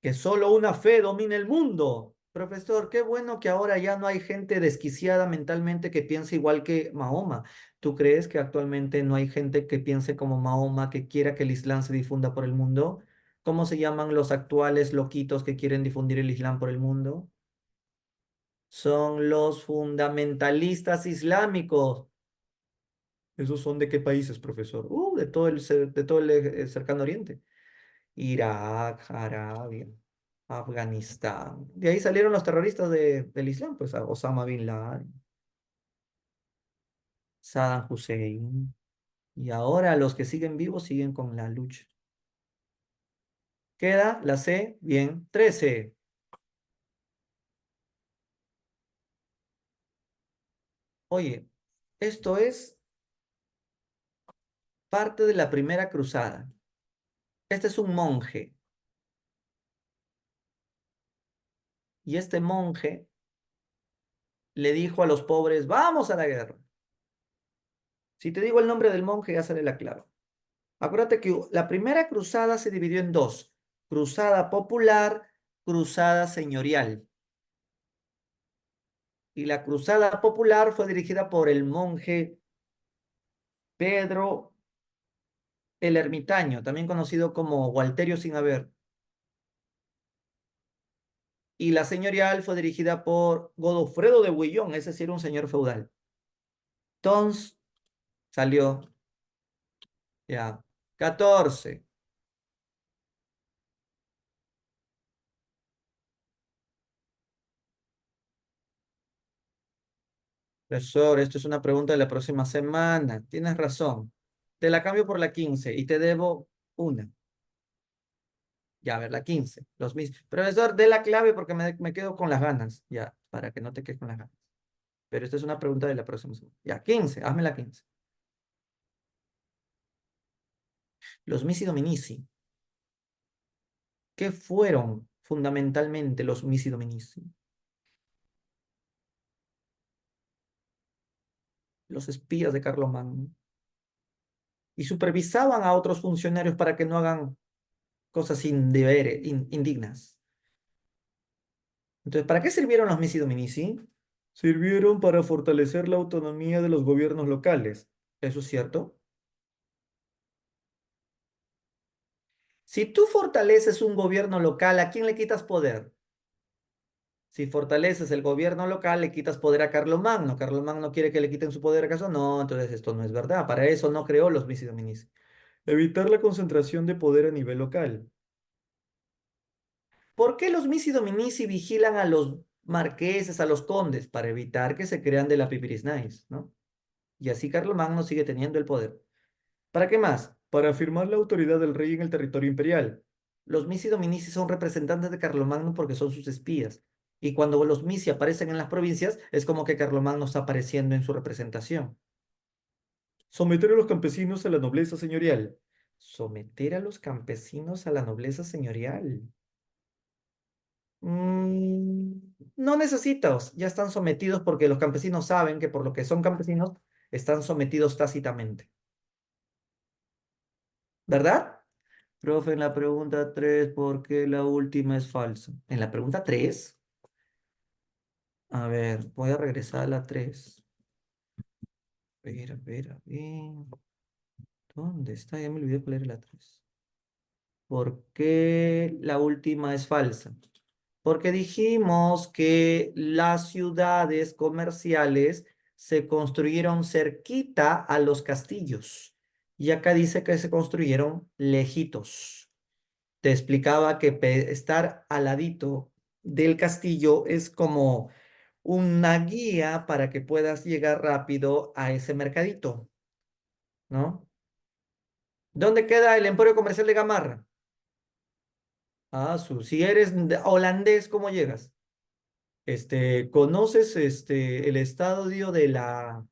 Que solo una fe domine el mundo. Profesor, qué bueno que ahora ya no hay gente desquiciada mentalmente que piense igual que Mahoma. ¿Tú crees que actualmente no hay gente que piense como Mahoma, que quiera que el Islam se difunda por el mundo? ¿Cómo se llaman los actuales loquitos que quieren difundir el Islam por el mundo? Son los fundamentalistas islámicos. ¿Esos son de qué países, profesor? De todo el cercano oriente. Irak, Arabia, Afganistán. De ahí salieron los terroristas del Islam, pues a Osama Bin Laden, Saddam Hussein. Y ahora los que siguen vivos siguen con la lucha. Queda la C, bien, 13. Oye, esto es parte de la primera cruzada. Este es un monje y este monje le dijo a los pobres, vamos a la guerra. Si te digo el nombre del monje, ya sale la clave. Acuérdate que la primera cruzada se dividió en dos, cruzada popular, cruzada señorial. Y la cruzada popular fue dirigida por el monje Pedro el Ermitaño, también conocido como Gualterio sin haber. Y la señorial fue dirigida por Godofredo de Bouillon, ese sí era un señor feudal. Entonces salió ya 14. Profesor, esto es una pregunta de la próxima semana. Tienes razón. Te la cambio por la 15 y te debo una. Ya, a ver, la 15. Los mismos. Profesor, dé la clave porque me quedo con las ganas. Ya, para que no te quedes con las ganas. Pero esta es una pregunta de la próxima semana. Ya, 15. Hazme la 15. Los Misi Dominici. ¿Qué fueron fundamentalmente los Misi Dominici? Los espías de Carlomagno. Y supervisaban a otros funcionarios para que no hagan cosas indignas. Entonces, ¿para qué sirvieron los Misi Dominici? Sirvieron para fortalecer la autonomía de los gobiernos locales. ¿Eso es cierto? Si tú fortaleces un gobierno local, ¿a quién le quitas poder? Si fortaleces el gobierno local, le quitas poder a Carlomagno. ¿Carlomagno quiere que le quiten su poder acaso? No, entonces esto no es verdad. Para eso no creó los Misi Dominici. Evitar la concentración de poder a nivel local. ¿Por qué los Misi Dominici vigilan a los marqueses, a los condes? Para evitar que se crean de la Pipirisnais, ¿no? Y así Carlomagno sigue teniendo el poder. ¿Para qué más? Para afirmar la autoridad del rey en el territorio imperial. Los Misi Dominici son representantes de Carlomagno porque son sus espías. Y cuando los Misi aparecen en las provincias, es como que Carlomagno está apareciendo en su representación. Someter a los campesinos a la nobleza señorial. Someter a los campesinos a la nobleza señorial. Mm, no necesitas, ya están sometidos porque los campesinos saben que por lo que son campesinos, están sometidos tácitamente. ¿Verdad? Profe, en la pregunta 3, ¿por qué la última es falsa? En la pregunta 3, a ver, voy a regresar a la 3. A ver. ¿Dónde está? Ya me olvidé cuál era la 3. ¿Por qué la última es falsa? Porque dijimos que las ciudades comerciales se construyeron cerquita a los castillos. Y acá dice que se construyeron lejitos. Te explicaba que estar al ladito del castillo es como una guía para que puedas llegar rápido a ese mercadito, ¿no? ¿Dónde queda el Emporio Comercial de Gamarra? Si eres holandés, ¿cómo llegas? ¿Conoces el estadio de la...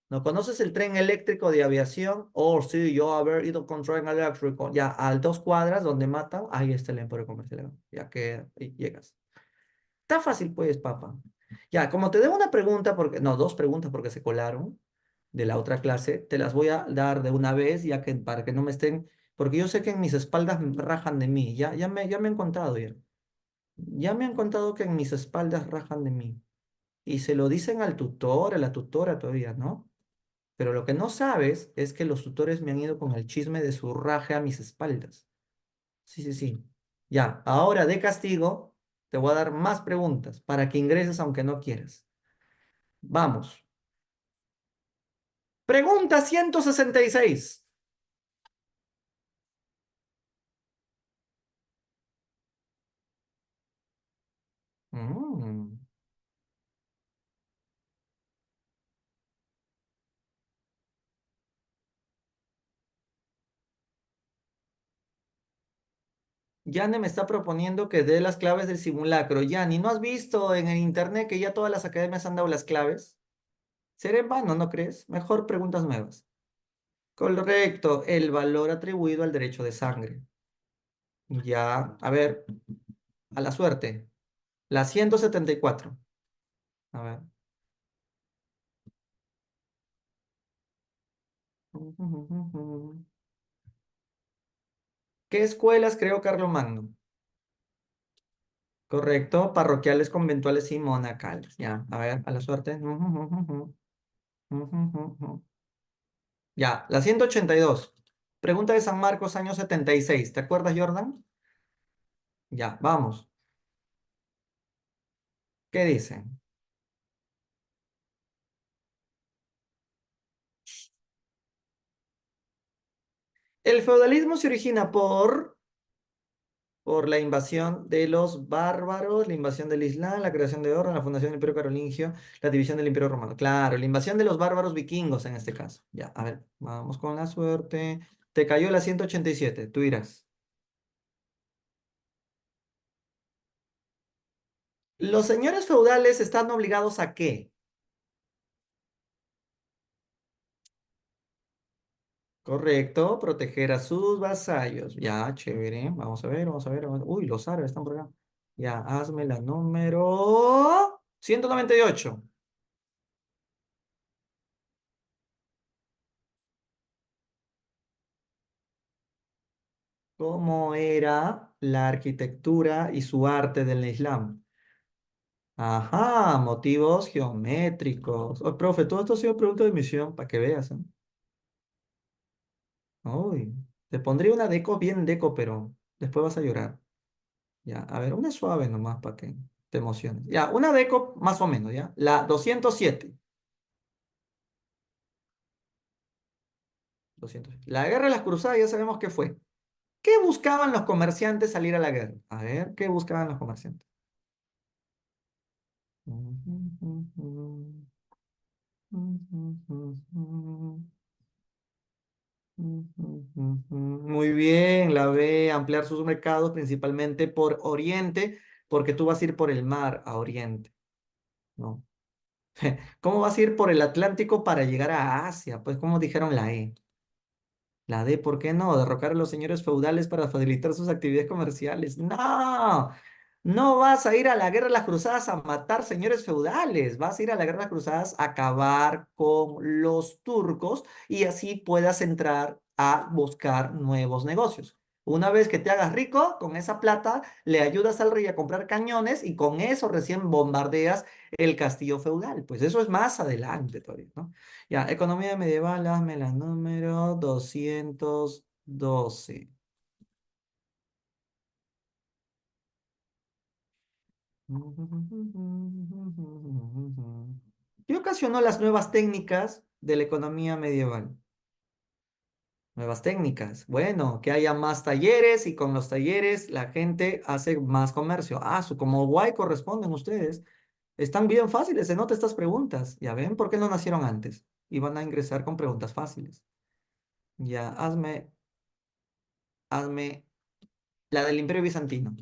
¿No conoces el tren eléctrico de aviación? Oh, sí, yo haber ido con tren eléctrico. Ya, a 2 cuadras donde matan, ahí está el Emporio Comercial. Ya que ahí llegas. Está fácil, pues, papá. Ya, como te debo una pregunta, porque, no, dos preguntas porque se colaron de la otra clase, te las voy a dar de una vez, ya que para que no me estén, porque yo sé que en mis espaldas me rajan de mí, ya me han contado ya. Ya me han contado que en mis espaldas rajan de mí. Y se lo dicen al tutor, a la tutora todavía, ¿no? Pero lo que no sabes es que los tutores me han ido con el chisme de su raje a mis espaldas. Sí, sí, sí. Ya, ahora de castigo, te voy a dar más preguntas para que ingreses aunque no quieras. Vamos. Pregunta 166. Mm, Yanni me está proponiendo que dé las claves del simulacro. Yanni, ¿no has visto en el internet que ya todas las academias han dado las claves? Será en vano, ¿no crees? Mejor preguntas nuevas. Correcto, el valor atribuido al derecho de sangre. Ya, a ver, a la suerte. La 174. A ver. ¿Qué escuelas creó Carlomagno? Correcto, parroquiales, conventuales y monacales. Ya, a ver, a la suerte. Ya, la 182. Pregunta de San Marcos, año 76. ¿Te acuerdas, Jordan? Ya, vamos. ¿Qué dicen? El feudalismo se origina por la invasión de los bárbaros, la invasión del Islam, la creación de oro, la fundación del Imperio Carolingio, la división del Imperio Romano. Claro, la invasión de los bárbaros vikingos en este caso. Ya, a ver, vamos con la suerte. Te cayó la 187, tú irás. ¿Los señores feudales están obligados a qué? Correcto, proteger a sus vasallos. Ya, chévere. Vamos a ver, vamos a ver. Uy, los árabes están por acá. Ya, hazme la número 198. ¿Cómo era la arquitectura y su arte del Islam? Ajá, motivos geométricos. Oh, profe, todo esto ha sido pregunta de emisión para que veas, ¿eh? Uy, te pondría una deco bien deco, pero después vas a llorar. Ya, a ver, una suave nomás para que te emociones. Ya, una deco más o menos, ¿ya? La 207. 200. La guerra de las cruzadas ya sabemos qué fue. ¿Qué buscaban los comerciantes salir a la guerra? A ver, ¿qué buscaban los comerciantes? Muy bien, la B, ampliar sus mercados principalmente por Oriente, porque tú vas a ir por el mar a Oriente, ¿no? ¿Cómo vas a ir por el Atlántico para llegar a Asia? Pues como dijeron la E. La D, ¿por qué no? Derrocar a los señores feudales para facilitar sus actividades comerciales. No, no vas a ir a la guerra de las cruzadas a matar señores feudales. Vas a ir a la guerra de las cruzadas a acabar con los turcos y así puedas entrar a buscar nuevos negocios. Una vez que te hagas rico, con esa plata le ayudas al rey a comprar cañones y con eso recién bombardeas el castillo feudal. Pues eso es más adelante todavía, ¿no? Ya, economía medieval, hazme la número 212. ¿Qué ocasionó las nuevas técnicas de la economía medieval? Nuevas técnicas. Bueno, que haya más talleres y con los talleres la gente hace más comercio. Ah, como guay corresponden ustedes. Están bien fáciles, se nota estas preguntas. Ya ven, ¿por qué no nacieron antes? Y van a ingresar con preguntas fáciles. Ya, hazme la del Imperio Bizantino.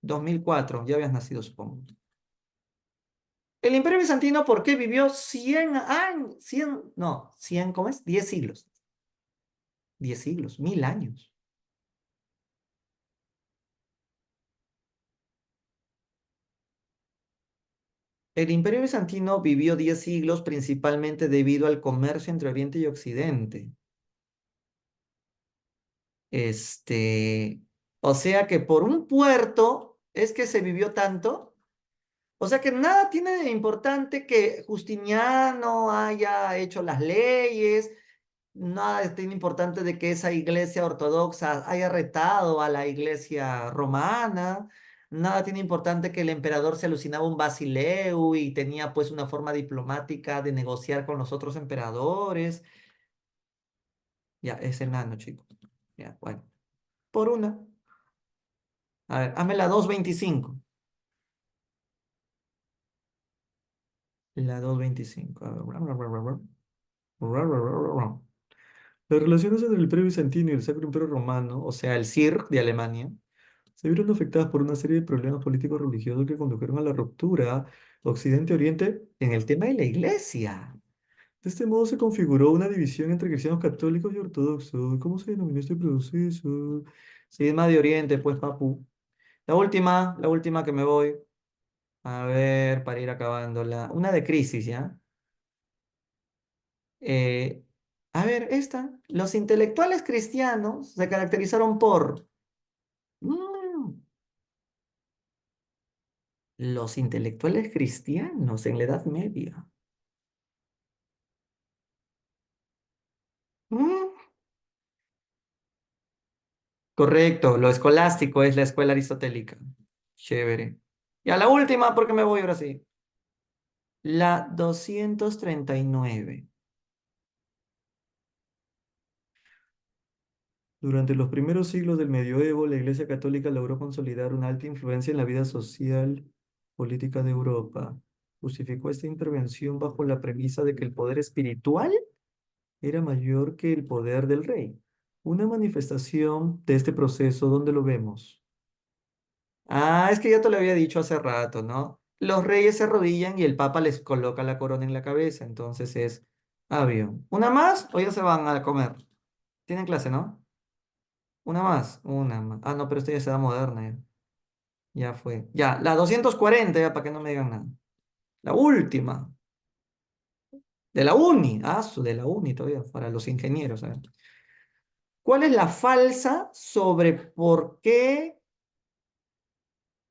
2004, ya habías nacido, supongo. El Imperio Bizantino, ¿por qué vivió 100 años? 100, no, 100, ¿cómo es? 10 siglos. 10 siglos, 1000 años. El Imperio Bizantino vivió 10 siglos principalmente debido al comercio entre Oriente y Occidente. Este, o sea que por un puerto es que se vivió tanto. O sea que nada tiene de importante que Justiniano haya hecho las leyes, nada tiene importante de que esa iglesia ortodoxa haya retado a la iglesia romana, nada tiene importante que el emperador se alucinaba un Basileu y tenía pues una forma diplomática de negociar con los otros emperadores. Ya, es enano, chicos. Ya, bueno, por una. A ver, hazme la 225. La 225. A ver. Las relaciones entre el Imperio Bizantino y el Sacro Imperio Romano, o sea, el CIR de Alemania, se vieron afectadas por una serie de problemas políticos religiosos que condujeron a la ruptura Occidente-Oriente en el tema de la iglesia. De este modo se configuró una división entre cristianos católicos y ortodoxos. ¿Cómo se denominó este proceso? Sí, es más de Oriente, pues, papu. La última que me voy. A ver, para ir acabándola. Una de crisis, ¿ya? Eh, a ver, esta. Los intelectuales cristianos se caracterizaron por... mm, los intelectuales cristianos en la Edad Media. Mm, correcto, lo escolástico es la escuela aristotélica. Chévere. Y a la última, porque me voy ahora sí. La 239. Durante los primeros siglos del medioevo, la Iglesia Católica logró consolidar una alta influencia en la vida social política de Europa. Justificó esta intervención bajo la premisa de que el poder espiritual era mayor que el poder del rey. Una manifestación de este proceso, ¿dónde lo vemos? Ah, es que ya te lo había dicho hace rato, ¿no? Los reyes se arrodillan y el papa les coloca la corona en la cabeza, entonces es avión. ¿Una más o ya se van a comer? Tienen clase, ¿no? Una más, una más. Ah, no, pero esto ya se da moderna, ya. Ya fue. Ya, la 240, ya, para que no me digan nada. La última, de la uni. Ah, de la uni todavía, para los ingenieros. A ver. ¿Cuál es la falsa sobre por qué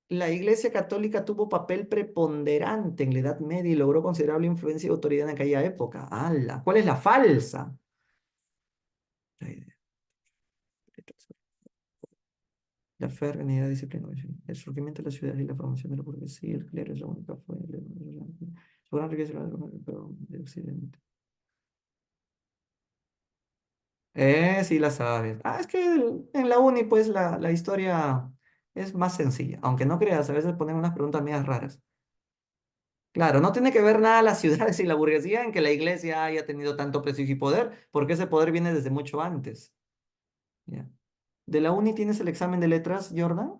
la Iglesia Católica tuvo papel preponderante en la Edad Media y logró considerable influencia y autoridad en aquella época? ¡Hala! ¿Cuál es la falsa? La fe, organidad, disciplina, el surgimiento de la ciudad y la formación de la burguesía, el clero es la única fuente su gran riqueza de Occidente. Sí la sabes. Ah, es que en la uni, pues, la historia es más sencilla. Aunque no creas, a veces ponen unas preguntas medias raras. Claro, no tiene que ver nada las ciudades y la burguesía en que la iglesia haya tenido tanto prestigio y poder, porque ese poder viene desde mucho antes. Ya. ¿De la uni tienes el examen de letras, Jordan?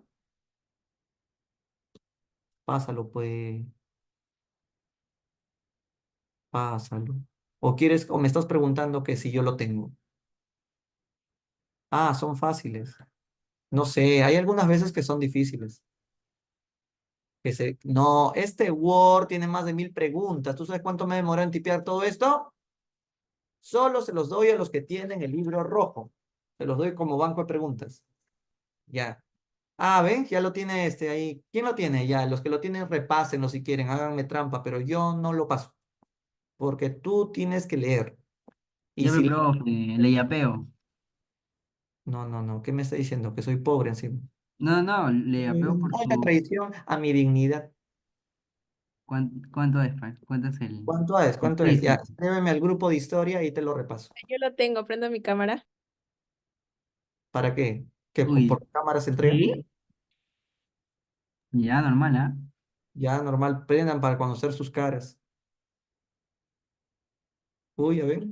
Pásalo, pues, pásalo. ¿O quieres, o me estás preguntando que si yo lo tengo? Ah, son fáciles. No sé, hay algunas veces que son difíciles. No, este Word tiene más de 1000 preguntas. ¿Tú sabes cuánto me demoró en tipear todo esto? Solo se los doy a los que tienen el libro rojo. Se los doy como banco de preguntas. Ya. Ah, ¿ven? Ya lo tiene este ahí. ¿Quién lo tiene? Ya, los que lo tienen, repásenlo si quieren, háganme trampa, pero yo no lo paso, porque tú tienes que leer. Y Ya me si... profe, le yapeo. No, ¿qué me está diciendo? Que soy pobre encima. No, no, le yapeo por Una su... traición a mi dignidad. ¿Cuánto es, pa? ¿Cuánto es ¿Cuánto es? el ¿Cuánto es? Ya, quiz? escríbeme al grupo de historia y te lo repaso. Yo lo tengo, prendo mi cámara. ¿Para qué? ¿Qué? Uy, ¿Por cámara se entrega? sí, ya, normal, ¿ah? Ya, normal, prendan para conocer sus caras. Uy, a ver.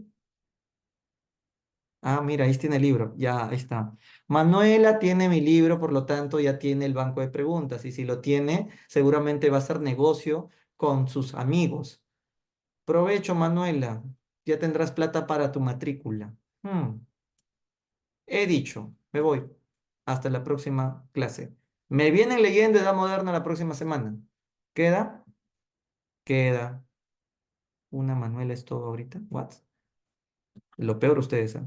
Ah, mira, ahí tiene el libro. Ya, ahí está. Manuela tiene mi libro, por lo tanto ya tiene el banco de preguntas. Y si lo tiene, seguramente va a hacer negocio con sus amigos. Provecho, Manuela. Ya tendrás plata para tu matrícula. He dicho, me voy. Hasta la próxima clase. Me vienen leyendo Edad Moderna la próxima semana. ¿Queda? Queda. Una Manuela es todo ahorita. What? Lo peor ustedes, ¿ah?